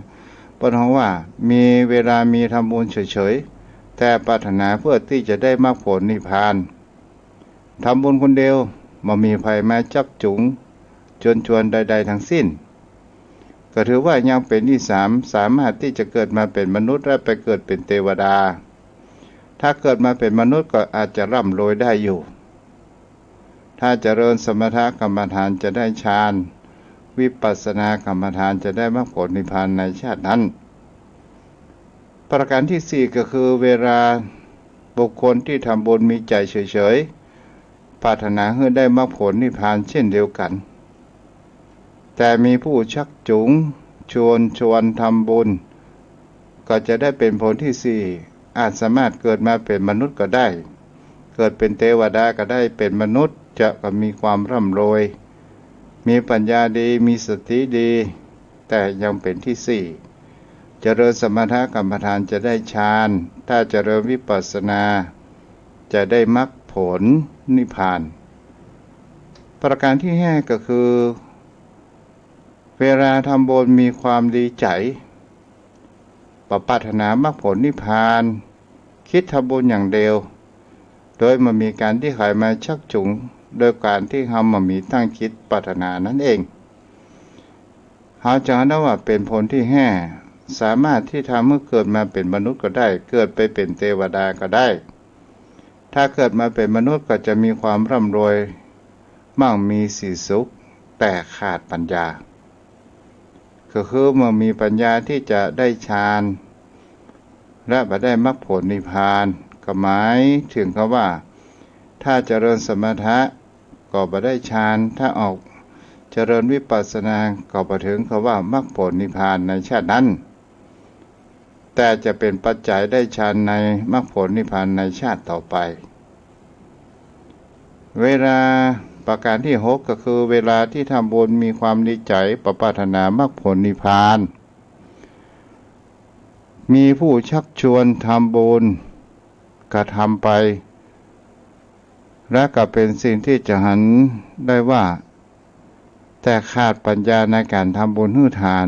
เพราะว่ามีเวลามีทำบุญเฉยๆแต่ปรารถนาเพื่อที่จะได้มรรคผลนิพพาน ทำบุญคนเดียวบ่มีภัยมาจับจุงชวนใดๆทั้งสิ้นก็ถือว่ายังเป็นที่สามารถที่จะเกิดมาเป็นมนุษย์และไปเกิดเป็นเทวดาถ้าเกิดมาเป็นมนุษย์ก็อาจจะร่ำรวยได้อยู่ถ้าเจริญสมถกรรมฐานจะได้ฌานวิปัสสนากรรมฐานจะได้มรรคผลนิพพานในชาตินั้นประการที่สี่ก็คือเวลาบุคคลที่ทำบุญมีใจเฉยๆปรารถนาให้ได้มรรคผลนิพพานเช่นเดียวกันแต่มีผู้ชักจูงชวนทำบุญก็จะได้เป็นผลที่สี่อาจสามารถเกิดมาเป็นมนุษย์ก็ได้เกิดเป็นเทวดาก็ได้เป็นมนุษย์จะก็มีความร่ำรวยมีปัญญาดีมีสติดีแต่ยังเป็นที่สี่เจริญสมถกรรมฐานจะได้ฌานถ้าเจริญวิปัสสนาจะได้มรรคผลนิพพานประการที่ห้าก็คือเวลาทำบุญมีความดีใจปรารถนามรรคผลนิพพานคิดทำบุญอย่างเดียวโดยมันมีการที่ใครมาชักจูงโดยการที่เขามามีตั้งคิดปรารถนานั่นเองเขาจะได้ว่าเป็นผลที่ห้าสามารถที่ทำให้เกิดมาเป็นมนุษย์ก็ได้เกิดไปเป็นเทวดาก็ได้ถ้าเกิดมาเป็นมนุษย์ก็จะมีความร่ำรวยมั่งมีสีสุขแต่ขาดปัญญาก็คือเมื่อมีปัญญาที่จะได้ฌานและบ่ได้มรรคผลนิพพานก็หมายถึงคำว่าถ้าเจริญสมถะก็บ่ได้ฌานถ้าออกเจริญวิปัสสนาก็บ่ถึงคำว่ามรรคผลนิพพานในชาตินั้นแต่จะเป็นปัจจัยได้ฌานในมรรคผลนิพพานในชาติต่อไปเวลาประการที่หกก็คือเวลาที่ทำบุญมีความดีใจปรารถนามรรคผลนิพพานมีผู้ชักชวนทำบุญกระทำไปและก็เป็นสิ่งที่จะหันได้ว่าแต่ขาดปัญญาในการทำบุญให้ทาน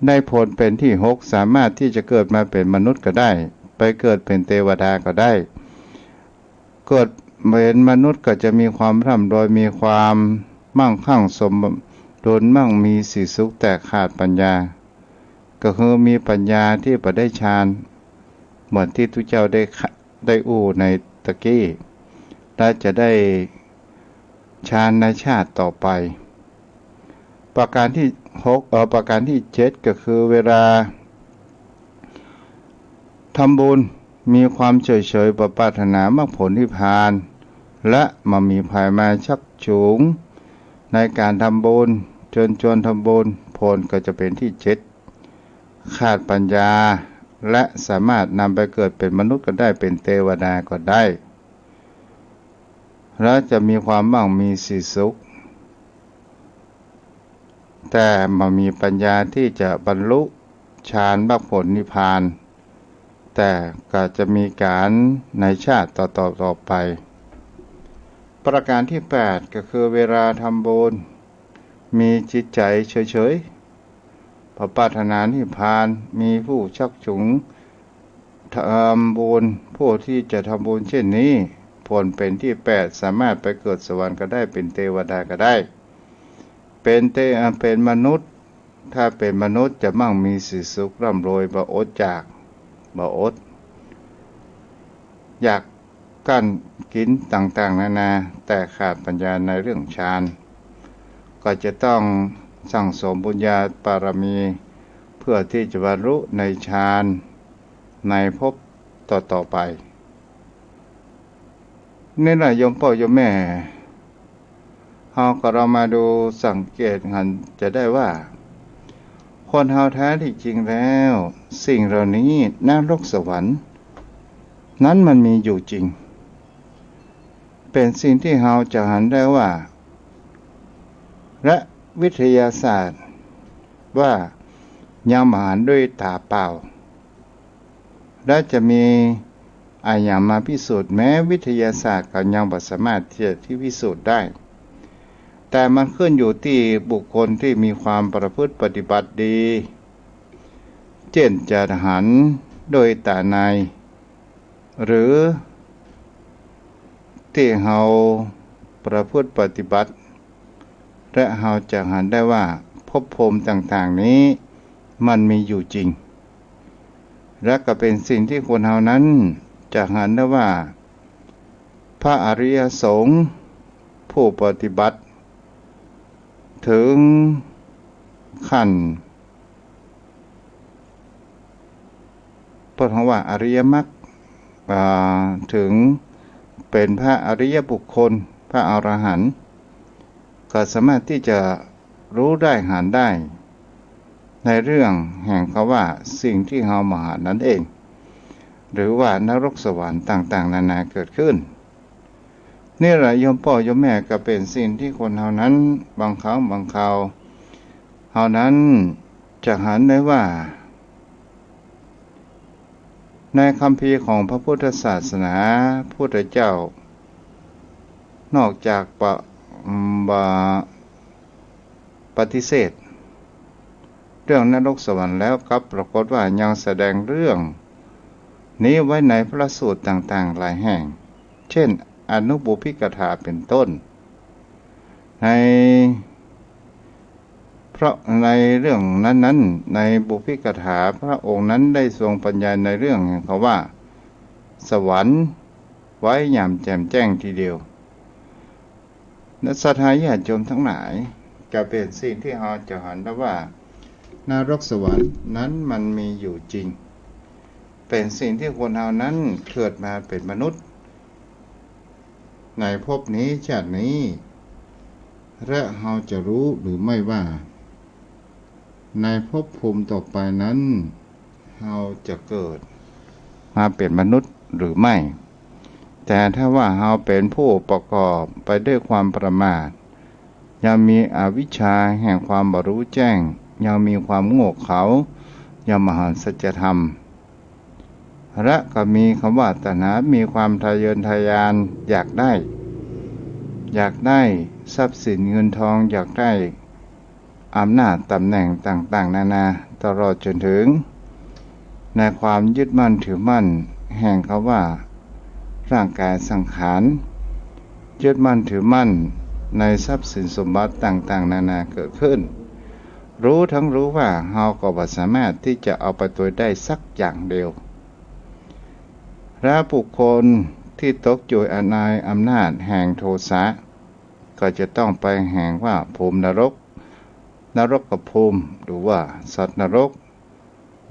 ได้ผลเป็นที่หกสามารถที่จะเกิดมาเป็นมนุษย์ก็ได้ไปเกิดเป็นเทวดาก็ได้เกิดเป็นมนุษย์ก็จะมีความร่ำรวยมีความมั่งคั่งสมดุลมั่งมีสีสุขแต่ขาดปัญญาก็คือมีปัญญาที่บ่ได้ฌานเหมือนที่ทุกเจ้าได้อู้ในตะกี้และจะได้ฌานในชาติต่อไปประการที่ประการที่เจ็ดก็คือเวลาทำบุญมีความเฉยๆปรารถนามรรคผลนิพพานและมามีภายมาชักจูงในการทำบุญชวนทำบุญผลก็จะเป็นที่เจ็ดขาดปัญญาและสามารถนำไปเกิดเป็นมนุษย์ก็ได้เป็นเทวดาก็ได้และจะมีความมั่งมีสีสุขแต่มามีปัญญาที่จะบรรลุฌานมรรคผลนิพพานแต่ก็จะมีการในชาติต่อไปประการที่แปดก็คือเวลาทำบุญมีจิตใจเฉยๆปรารถนานิพพานมีผู้ชักจูงทำบุญผู้ที่จะทำบุญเช่นนี้ผลเป็นที่แปดสามารถไปเกิดสวรรค์ก็ได้เป็นเทวดาก็ได้เป็นมนุษย์ถ้าเป็นมนุษย์จะมั่งมีสีสุขร่ำรวยบ่อดอยากกั้นกินต่างๆนานาแต่ขาดปัญญาในเรื่องฌานก็จะต้องสั่งสมบุญญาบารมีเพื่อที่จะบรรลุในฌานในภพต่อไปนี่แหละโยมพ่อโยมแม่เรามาดูสังเกตกันจะได้ว่าคนเฮาแท้ที่จริงแล้วสิ่งเหล่านี้นรกสวรรค์นั้นมันมีอยู่จริงเป็นสิ่งที่เฮาจะหันได้ว่าและวิทยาศาสตร์ว่ายังมาหันด้วยตาเปล่าและจะมีอย่างมาพิสูจน์แม้วิทยาศาสตร์ก็ยังบ่สามารถที่พิสูจน์ได้แต่มันขึ้นอยู่ที่บุคคลที่มีความประพฤติปฏิบัติดีเช่นจะหันโดยตาในหรือ ที่เราประพฤติปฏิบัติและเราจะเห็นได้ว่าภพภูมิต่างๆนี้มันมีอยู่จริงและก็เป็นสิ่งที่คนเรานั้นจะเห็นได้ว่าพระอริยสงฆ์ผู้ปฏิบัติถึงขั้นเพราะว่าอริยมรรคถึงเป็นพระอริยบุคคลพระอรหันต์ก็สามารถที่จะรู้ได้เห็นได้ในเรื่องแห่งคำว่าสิ่งที่เรามาหานั้นเองหรือว่านรกสวรรค์ต่างๆนานาเกิดขึ้นนี่แหละโยมพ่อโยมแม่ก็เป็นสิ่งที่คนเฮานั้นบางครั้งบางคราวเฮานั้นจะเห็นได้ว่าในคัมภีร์ของพระพุทธศาสนาพระพุทธเจ้านอกจากปฏิเสธเรื่องนรกสวรรค์แล้วครับปรากฏว่ายังแสดงเรื่องนี้ไว้ในพระสูตรต่างๆหลายแห่งเช่นอนุบุพิกถาเป็นต้นในเรื่องนั้นๆในบุพิกถาพระองค์นั้นได้ทรงปัญญาในเรื่องแห่งเขาว่าสวรรค์ไว้อย่างแจ่มแจ้งทีเดียวนักศรัทธาญาติโยมทั้งหลายจะเป็นสิ่งที่เราจะเห็นได้ว่านรกสวรรค์นั้นมันมีอยู่จริงเป็นสิ่งที่คนเรานั้นเกิดมาเป็นมนุษย์ในภพนี้ชาตินี้และเราจะรู้หรือไม่ว่าในภพภูมิต่อไปนั้นเราจะเกิดมาเป็นมนุษย์หรือไม่แต่ถ้าว่าเราเป็นผู้ประกอบไปด้วยความประมาทยังมีอวิชชาแห่งความบรู้แจ้งยังมีความโง่เขลายังมหันสัจธรรมและก็มีคำว่าตัณหามีความทะเยอทะยานอยากได้ทรัพย์สินเงินทองอยากได้อำนาจตำแหน่งต่างๆนานาตลอดจนถึงในความยึดมั่นถือมั่นแห่งคำว่าร่างกายสังขารยึดมั่นถือมั่นในทรัพย์สินสมบัติต่างๆนานาเกิดขึ้นรู้ทั้งรู้ว่าเราก็บ่สามารถที่จะเอาไปตัวได้สักอย่างเดียวและบุคคลที่ตกอยู่ในอำนาจแห่งโทสะก็จะต้องไปแห่งว่าภูมินรกกับภูมิหรือว่าสัตว์นรก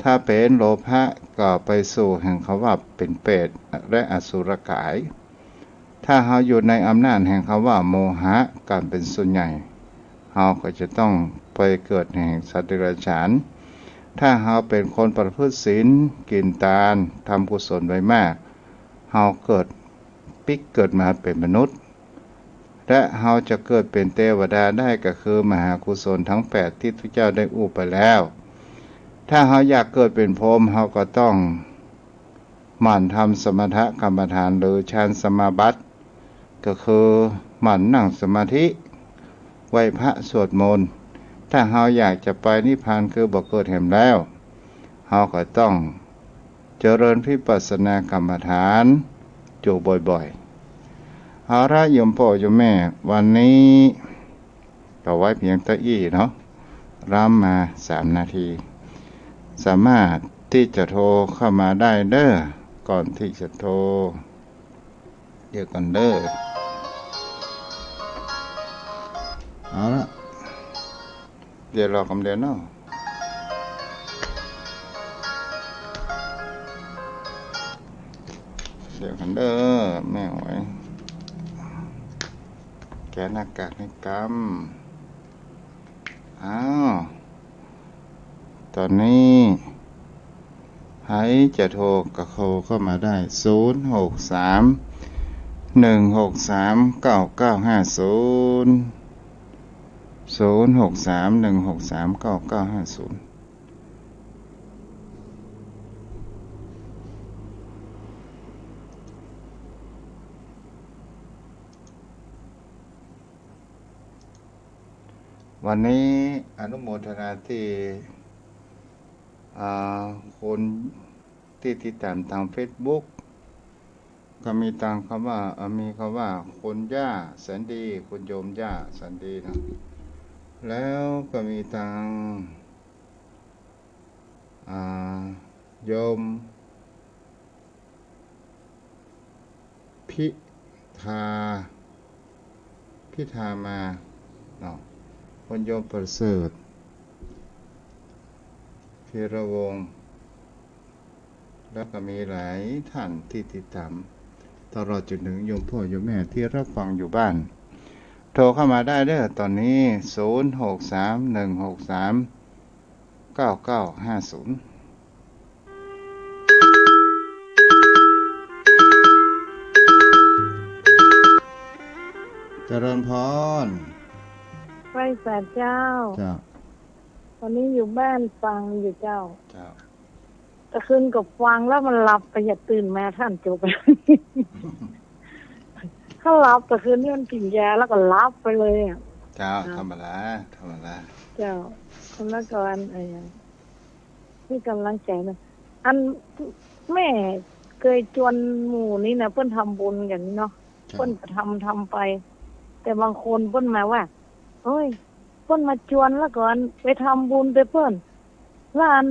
ถ้าเป็นโลภะก็ไปสู่แห่งคำว่าเป็นเปรตและอสุรกายถ้าเราอยู่ในอำนาจแห่งคำว่าโมหะการเป็นส่วนใหญ่เราก็จะต้องไปเกิดแห่งสัตว์เดรัจฉานถ้าเราเป็นคนประพฤติศีลกินทานทำกุศลไว้มากเราเกิดมาเป็นมนุษย์และเราจะเกิดเป็นเทวดาได้ก็คือมหากุศลทั้ง8ที่พระเจ้าได้อุปไปแล้วถ้าเราอยากเกิดเป็นพรหมเราก็ต้องหมั่นทำสมถกรรมฐานหรือฌานสมาบัติก็คือหมั่นนั่งสมาธิไหว้พระสวดมนต์ถ้าเราอยากจะไปนิพพานคือบ่เกิดแห่งแล้วเราก็ต้องเจริญวิปัสสนากรรมฐานอยู่บ่อยๆเอาละโยมพ่อโยมแม่วันนี้ก็ไว้เพียงเท่านี้เนาะรำมา3 นาทีสามารถที่จะโทรเข้ามาได้เด้อก่อนที่จะโทรเดี๋ยวกันเด้อเอาละเดี๋ยวรอคำเดียวเนาะเดี๋ยวกันเด้อแม่หวยแกหน้ากากให้กำอ้าวตอนนี้ให้จะโทรกับโทรเข้ามาได้063-163-9950วันนี้อนุโมทนาที่คนที่ติดตามทาง Facebook ก็มีตังคำว่ามีคำว่าคุณย่าแสนดีคุณโยมย่าแสนดีนะแล้วก็มีตังโยมพิธามาเนาะคุณโยมประเสริฐธีรวงศ์แล้วก็มีหลายท่านที่ติดตามตลอดจนถึงโยมพ่อโยมแม่ที่รับฟังอยู่บ้านโทรเข้ามาได้เด้อตอนนี้0631639950เจริญพรไหว้ศาลเจ้าตอนนี้อยู่บ้านฟังอยู่เจ้าแต่คืนกับฟังแล้วมันหลับไปอย่าตื่นมาท่านจบ ถ้าหลับแต่คืนนี้มันกินยาแล้วก็หลับไปเลยอ่ะเจ้าธรรมดาเจ้าคนละก่อนนี่กำลังใจนะอันแม่เคยชวนหมู่นี้นะเพิ่นทำบุญอย่างนี้เนาะเพิ่นทำไปแต่บางคนเพิ่นมาว่าเฮ้ยเพิ่นมาชวนแล้วก่อนไปทำบุญไปเพิ่นแล้วอัน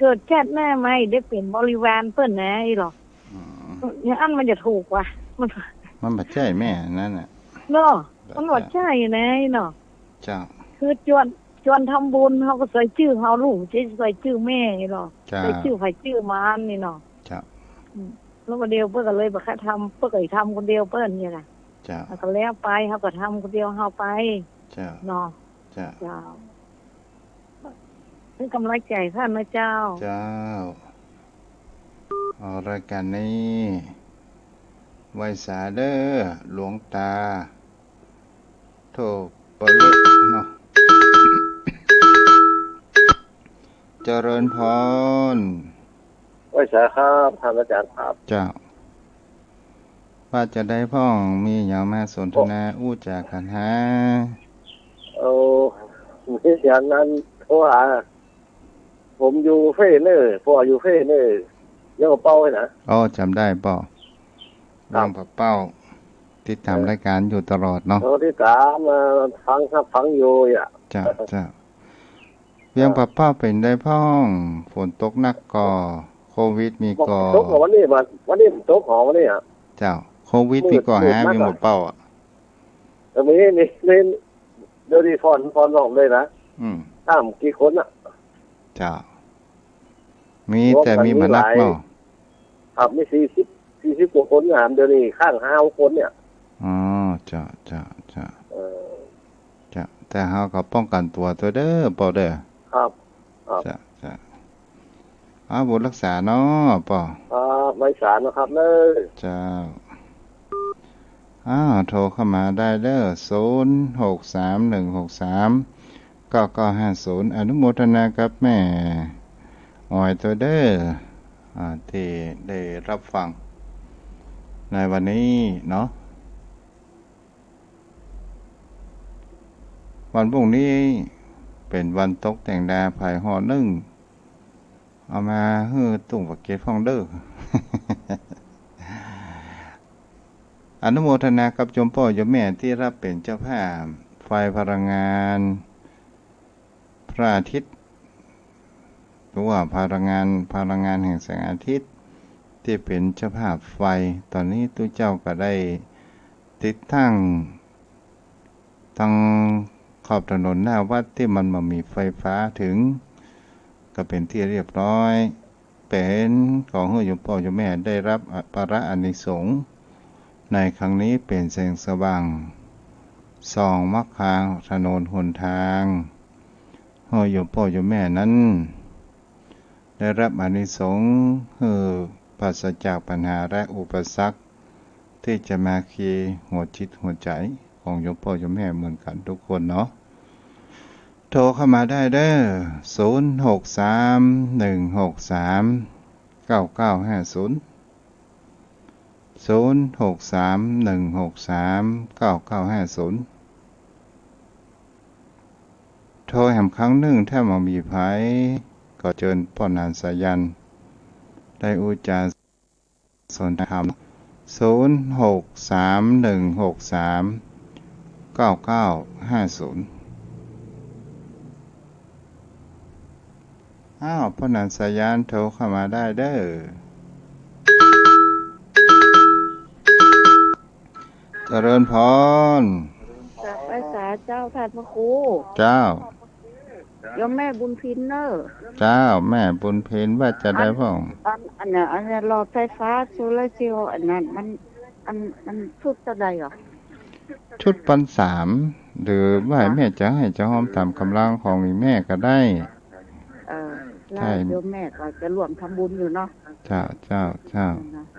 เกิดแค่แน่ไหมได้เป็นบริวารเพิ่นนะไอ้หรออย่างอันมันจะถูกว่ะมันบ่ใช่แม่นั่นน่ะเนาะมันบ่ใช่นะไอ้เนาะเจ้าคือชวนทำบุญเฮาก็ใส่ชื่อเฮาลูกใส่ชื่อแม่ไอ้หรอใส่ชื่อไผชื่อมันนี่เนาะเจ้าแล้วก็เดียวเพิ่นก็เลยบ่ค่าทำเพิ่นก็ทำคนเดียวเพิ่นนี่ล่ะเจ้าก็แล้วไปเฮาก็ทำคนเดียวเฮาไปเจ้าเนาะเจ้าเป็นกำลังใจท่านนะเจ้ารายการนี้ไว้สาเด้อหลวงตาโทปลุเนาะเจริญพรไว้สาครับท่านอาจารย์ครับเจ้าว่าจะได้พ่องมีอย่างมาสนทนาอู้จากกันฮะมีอย่างนั้นเพราะว่าผมอยู่เฟเนอร์พ่ออยู่เฟเนอร์ยังกับเป้านะจำได้ป่ะยังกับเป้าติดตามรายการอยู่ตลอดเนาะที่ตามฟังอยู่อ่ะจ้าเพียงป้าเป้าเป็นได้พ่องฝนตกหนักก่อโควิดมีก่อตกวันนี้ตกหอวันนี้อ่ะเจ้าโควิดมีก่อฮะมีหมดเป้าอ่ะมีนี่เดี๋ยวนี้ฟอนลงเลยนะตามกี่คนอ่ะเจ้ามีแต่มีมานักเนาะครับมี40กว่าคนงานเดี๋ยวนี้ข้าง5คนเนี่ยจ้าแต่เฮาก็ป้องกันตัวเด้อป่อเด้อครับจ้าบุญรักษาเนาะป่อไม่สารนะครับเด้อเจ้าโทรเข้ามาได้เด้อ0631639950อนุโมทนากับแม่ออยตัวเด้อที่ได้รับฟังในวันนี้เนาะวันพรุ่งนี้เป็นวันตกแต่งดาภายหอนึ่งเอามาฮื้อตุ่งปักเกตฟองเด้อ อนุโมทนากับโยมพ่อโยมแม่ที่รับเป็นเจ้าภาพไฟพลังงานพระอาทิตย์หรือว่าพลังงานแห่งแสงอาทิตย์ที่เป็นเจ้าภาพไฟตอนนี้ตู้เจ้าก็ได้ติดตั้งขอบถนนหน้าวัดที่มันมามีไฟฟ้าถึงก็เป็นที่เรียบร้อยเป็นของโยมพ่อโยมแม่ได้รับประอานิสงส์ในครั้งนี้เป็นแสงสว่างส่องมรรคถนนหนทางโยมพ่อโยมแม่นั้นได้รับอานิสงส์ปราศจากปัญหาและอุปสรรคที่จะมาคีหัวจิตหัวใจของโยมพ่อโยมแม่เหมือนกันทุกคนเนาะโทรเข้ามาได้เด้อ0631639950 0631639950โทรแห่งครั้งหนึ่งถ้ามามีภัยก็เชิญพ่อนานสายันได้อุจจาสนธรรม 0631639950พ่อนันสยานโทรเข้ามาได้เด้อเจริญพรจากภาษาเจ้าท่านพระครูเจ้าโยมแม่บุญพินเนอร์เจ้าแม่บุญพินว่าจะได้พ่องอันนี้หลอดไฟฟ้าโซลาร์เซลล์อันนั้นมันชุดเท่าใดหรอชุดปัน3หรือว่าแม่จะให้เจ้าหอมตามกำลังของแม่ก็ได้แล้วโยมแม่ก็จะร่วมทำบุญอยู่เนาะเจ้า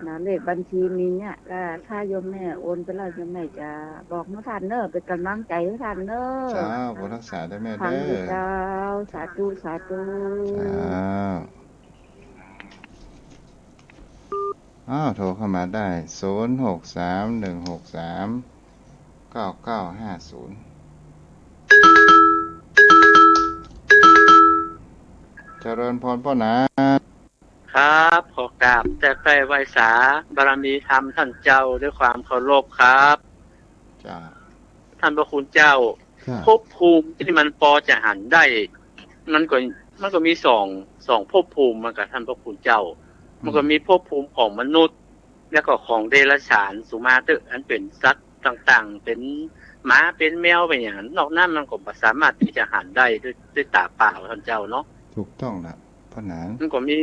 นะเลขบัญชีมีเนี่ยถ้าโยมแม่โอนไปแล้วโยมแม่จะบอกท่านเนอเป็นกำลังใจให้ท่านเนอเจ้าบุญรักษาได้แม่เด้อเจ้าสาธุโทรเข้ามาได้0631639950เจริญพรพ่อนะครับขอกราบแต่ใครไวสาบารมีธรรมท่านเจ้าด้วยความเคารพครับจ้าท่านพระคุณเจ้าภพภูมิที่มันพอจะหันได้มันก็มีสองภพภูมิมากับท่านพระคุณเจ้ามันก็มีภพภูมิของมนุษย์แล้วก็ของเดรัจฉานสุมาเตอร์อันเป็นสัตว์ต่างๆเป็นหมาเป็นแมวเป็นอย่างนั้นนอกนั้นมันก็สามารถที่จะหันได้ด้วยตาเปล่าท่านเจ้าเนาะถูกต้องนะพ่อหนานมันก็มี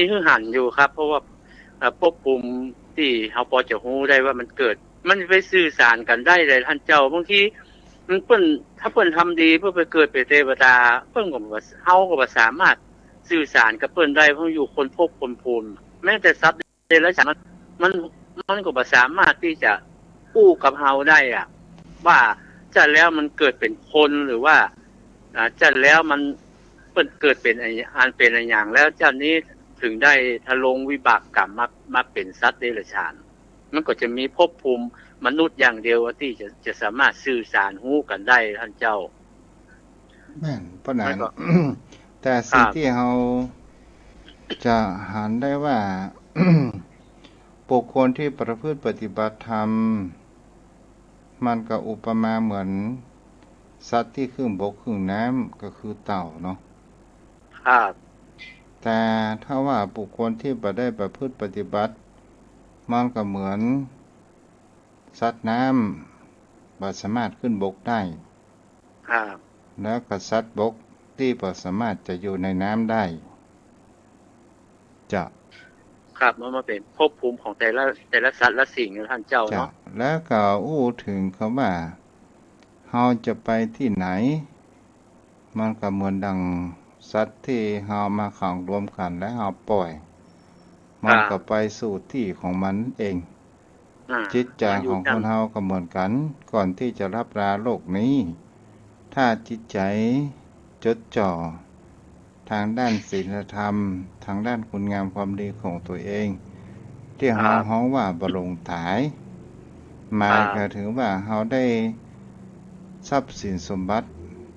หื้อหันอยู่ครับเพราะว่าภพภูมิที่เฮาพอจะรู้ได้ว่ามันเกิดมันไปสื่อสารกันได้เลยท่านเจ้าบางทีมันถ้าเพิ่นทำดีเพื่อไปเกิดเป็นเทวดาเพิ่นก็ว่าเฮาก็บ่สามารถสื่อสารกับเพิ่นได้เพราะอยู่คนภพคนภูมิแม้แต่สัตว์เดรัจฉานมันก็บ่สามารถที่จะอู้กับเฮาได้อ่ะว่าจะแล้วมันเกิดเป็นคนหรือว่าจะแล้วมันเกิดเป็นอันเป็นอย่างแล้วเจ้านี้ถึงได้ทะลงวิบากกรรมมาเป็นสัตว์เดรัจฉานมันก็จะมีภพภูมิมนุษย์อย่างเดียวที่จะสามารถสื่อสารรู้กันได้ท่านเจ้าแม่นพ่อหนานแต่สิ่งที่เราจะหันได้ว่าบุคคลที่ประพฤติปฏิบัติธรรมมันก็อุปมาเหมือนสัตว์ที่ครึ่งบกครึ่งน้ำก็คือเต่าเนาะครับแต่ถ้าว่าบุคคลที่บ่ได้ประพฤติปฏิบัติมันก็เหมือนสัตว์น้ำบ่สามารถขึ้นบกได้ครับแล้วก็สัตว์บกที่บ่สามารถจะอยู่ในน้ำได้จะครับมันมาเป็นภพภูมิของแต่ละสัตว์ละสิ่งท่านเจ้าเนาะแล้วก็ถึงคำว่าเฮาจะไปที่ไหนมันก็เหมือนดังสัตว์ที่เฮามาขังรวมกันและเฮาปล่อยมันก็ไปสู่ที่ของมันเองจิตใจของคนเฮาก็เหมือนกันก่อนที่จะรับราโลกนี้ถ้าจิตใจจดจ่อทางด้านศีลธรรมทางด้านคุณงามความดีของตัวเองที่เฮาฮ้องว่าบ่หลงถ่ายหมายก็ถึงว่าเฮาได้ทรัพย์สินสมบัติ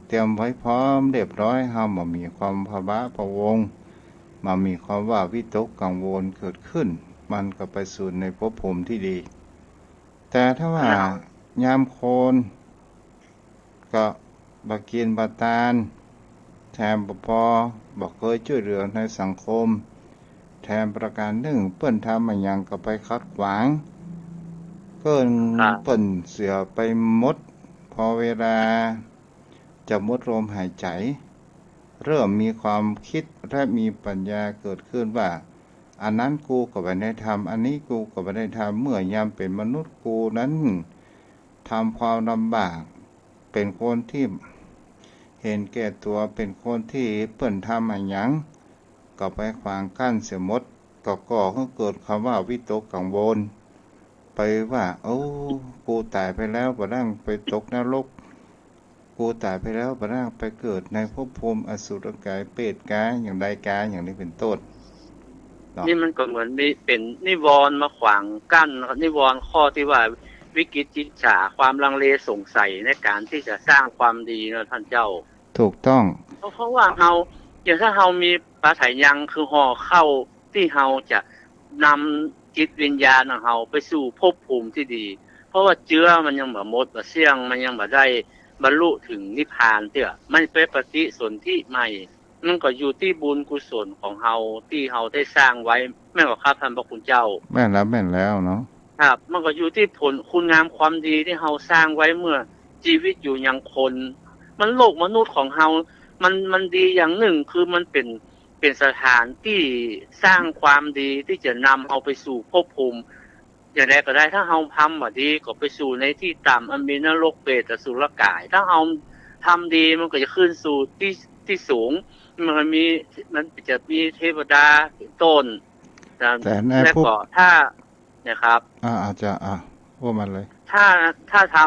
เตรียมไว้พร้อมเรียบร้อยเฮาบ่มีความภาวะพะวงบ่มีความว่าวิตกกังวลเกิดขึ้นมันก็ไปสู่ในภพภูมิที่ดีแต่ถ้าว่ายามโคนก็บ่กินบ่ทานแถมบ่พอบ่เคยช่วยเหลือในสังคมแถมประการหนึ่งเปิ้นทำมาหยังก็ไปขัดขวางเปิ้นเสียไปหมดพอเวลาจะหมดลมหายใจเริ่มมีความคิดและมีปัญญาเกิดขึ้นว่าอันนั้นกูก็บ่ได้ทำอันนี้กูก็บ่ได้ทำเมื่อยามเป็นมนุษย์กูนั้นทำความลำบากเป็นคนที่เห็นแก่ตัวเป็นคนที่เปิ้นทำมาหยังก็ไปขวางกั้นเสียหมดก็ให้เกิดคำว่าวิตกกังวลไปว่ากูตายไปแล้วบ่ได้ไปตกนรกกูตายไปแล้วบ่ได้ไปเกิดในภพภูมิอสุรกายเปรตกายอย่างใดกายอย่างนี้เป็นต้นนี่มันก็เหมือนมีเป็นนิวรณ์มาขวางกั้นนิวรณ์ข้อที่ว่าวิกิจจิตฉาความลังเลสงสัยในการที่จะสร้างความดีนะท่านเจ้าถูกต้องเพราะว่าเราอย่างถ้าเรามีปาฐัยยังคือห่อเข้าที่เราจะน จิตวิญญาณของเฮาไปสู่ภพภูมิที่ดีเพราะว่าเจือมันยังบ่หมดบ่เสี่ยงมันยังบ่ได้บรรลุถึงนิพพานเตื้อมันเป็นปฏิสนธิใหม่มันก็อยู่ที่บุญกุศลของเฮาที่เฮาได้สร้างไว้แม่นบ่ครับท่านพระคุณเจ้าแม่นแล้วเนาะครับมันก็อยู่ที่ผลคุณงามความดีที่เฮาสร้างไว้เมื่อชีวิตอยู่ยังคนมันโลกมนุษย์ของเฮามันดีอย่างหนึ่งคือมันเป็นสถานที่สร้างความดีที่จะนำเฮาไปสู่ภพภูมิอย่างใดก็ได้ถ้าเฮาทำบ่ดีก็ไปสู่ในที่ต่ำอันมีนรกเปรตอสุรกายถ้าเฮาทำดีมันก็จะขึ้นสู่ที่สูงมันจะมีเทวดาเป็นต้นแต่ในแล้วก็ถ้านะครับอาจจะว่ามันเลยถ้าท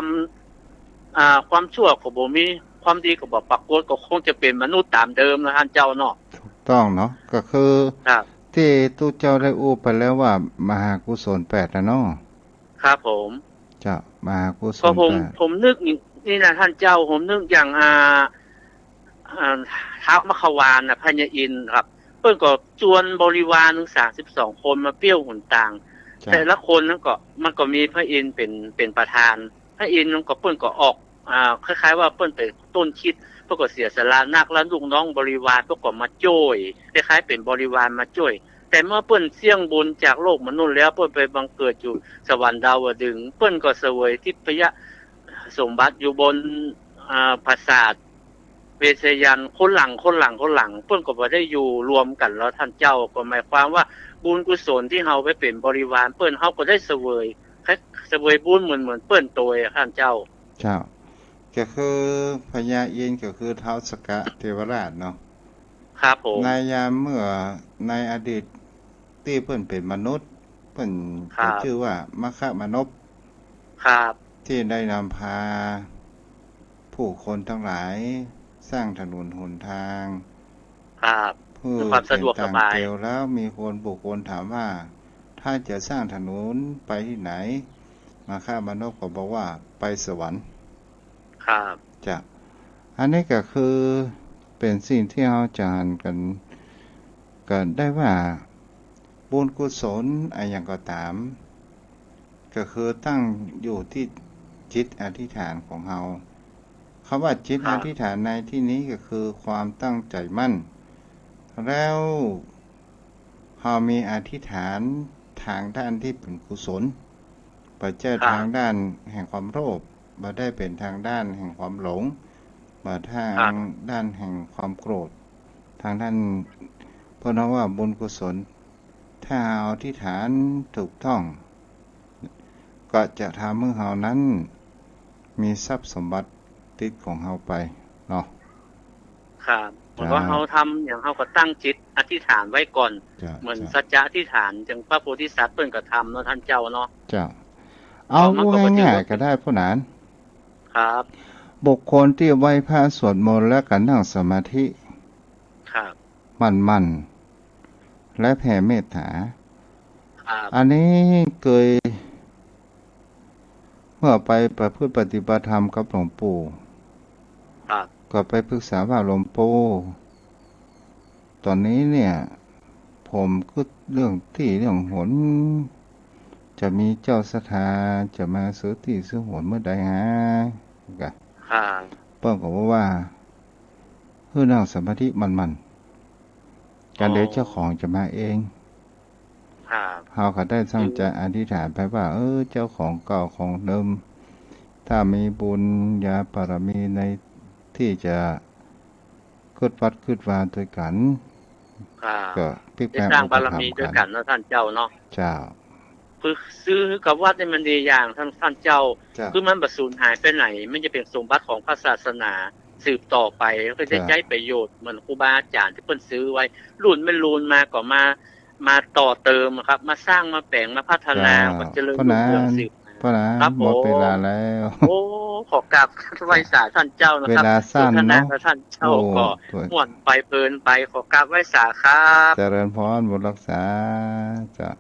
ำความชั่วก็บ่มีความดีก็บ่ปรากฏก็คงจะเป็นมนุษย์ตามเดิมนะท่านเจ้าเนาะถูกต้องเนาะก็คือที่ตู้เจ้าได้อู้ไปแล้วว่ามหากุศล8นะเนาะครับผมจ้ะมหากุศล8ผมนึกนี่นะท่านเจ้าผมนึกอย่างท้าวมขวานน่ะพญาอินทร์ครับเพิ่นก็จวนบริวารถึง32คนมาเปี้ยวหนต่างแต่ละคนนั้นก็มันก็มีพระอินทร์เป็นประธานพระอินทร์มันก็เพิ่นก็ออกคล้ายๆว่าเพิ่นเป็นต้นคิดเพิ่นก็เสียสละนักและลูกน้องบริวารเพิ่นก็มาช่วยคล้ายๆเป็นบริวารมาช่วยแต่เมื่อเพิ่นเสี่ยงบุญจากโลกมนุษย์แล้วเพิ่นไปบังเกิดอยู่สวรรค์ดาวดึงส์เพิ่นก็เสวยทิพยสมบัติอยู่บนปราสาทเวชยันคนหลังเพิ่นก็บ่ได้อยู่รวมกันแล้วท่านเจ้าก็หมายความว่าบุญกุศลที่เฮาไปเป็นบริวารเพิ่นเฮาก็ได้เสวยบุญเหมือนเปิ้นโตยท่านเจ้าก็คือพญาอินทร์ก็คือท้าวสกะเทวราชเนาะครับผมในยามเมื่อในอดีตที่เพิ่นเป็นมนุษย์เพิ่นชื่อว่ามคมนพครับที่ได้นำพาผู้คนทั้งหลายสร้างถนนหนทางครับเพื่อความสะดวกสบายแล้วมีคนบุคคลถามว่าถ้าจะสร้างถนนไปที่ไหนมคมนพก็บอกว่าไปสวรรค์ครับจ้ะอันนี้ก็คือเป็นสิ่งที่เราจะหันกันได้ว่าบุญกุศลอะไรอย่างก็ตามก็คือตั้งอยู่ที่จิตอธิษฐานของเราคำว่าจิตอธิษฐานในที่นี้ก็คือความตั้งใจมั่นแล้วเรามีอธิษฐานทางด้านที่เป็นกุศลปัจจัยทางด้านแห่งความโลภบ่ได้เป็นทางด้านแห่งความหลงบ่ทางด้านแห่งความโกรธทางด้านเพราะว่าบุญกุศลถ้าเอาอธิษฐานถูกต้องก็จะทำให้เรานั้นมีทรัพย์สมบัติติดของเราไปเนาะครับเพราะว่าเราทำอย่างเราก็ตั้งจิตอธิษฐานไว้ก่อนเหมือนสัจจะอธิษฐานจังพระโพธิสัตว์เพิ่นก็ทำเนาะท่านเจ้าเนาะเอาง่ายๆก็ได้ผู้นั้นครับบุคคลที่ไหว้พระสวดมนต์และก็นั่งสมาธิครับมั่นและแผ่เมตตาอันนี้เคยเมื่อไปประพฤติปฏิบัติธรรมกับหลวงปู่ก็ไปปรึกษาว่าหลวงปู่ตอนนี้เนี่ยผมคิดเรื่องที่เรื่องหนจะมีเจ้าศรัทธาจะมาซื้อที่ซื้อหนเมื่อใดฮะก็เปิ้ลก็ว่าเพื่อนั่งสมาธิมันการเดี๋ยวเจ้าของจะมาเองเขาก็ได้ตั้งใจอธิษฐานไปว่าเจ้าของเก่าของเดิมถ้ามีบุญญาบารมีในที่จะขึ้นวัดขึ้นวาด้วยกันก็พลิกแปลงบารมีด้วยกันนะท่านเจ้าเนาะเจ้าคือซื้อกับวัดนี่มันดีอย่างท่านเจ้าคือมันบ่สูญหายไปไหนมันจะเป็นสมบัติของพระศาสนาสืบต่อไปแล้วก็จะใช้ประโยชน์เหมือนครูบาอาจารย์ที่เพิ่นซื้อไว้รุ่นไม่รุ่นมาก็มาต่อเติมครับมาสร้างมาแปลงมาพัฒนาก็เจริญรุ่งเรืองสืบครับหมดเวลาแล้วโอ้ขอกราบไหว้สาท่านเจ้านะครับเวลาสั้นเนาะท่านเจ้าก็ม่วนไปเพลินไปขอกราบไหว้สาครับเจริญพรบุญรักษาจ้ะ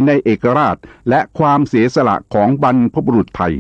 ในเอกราชและความเสียสละของบรรพบุรุษไทย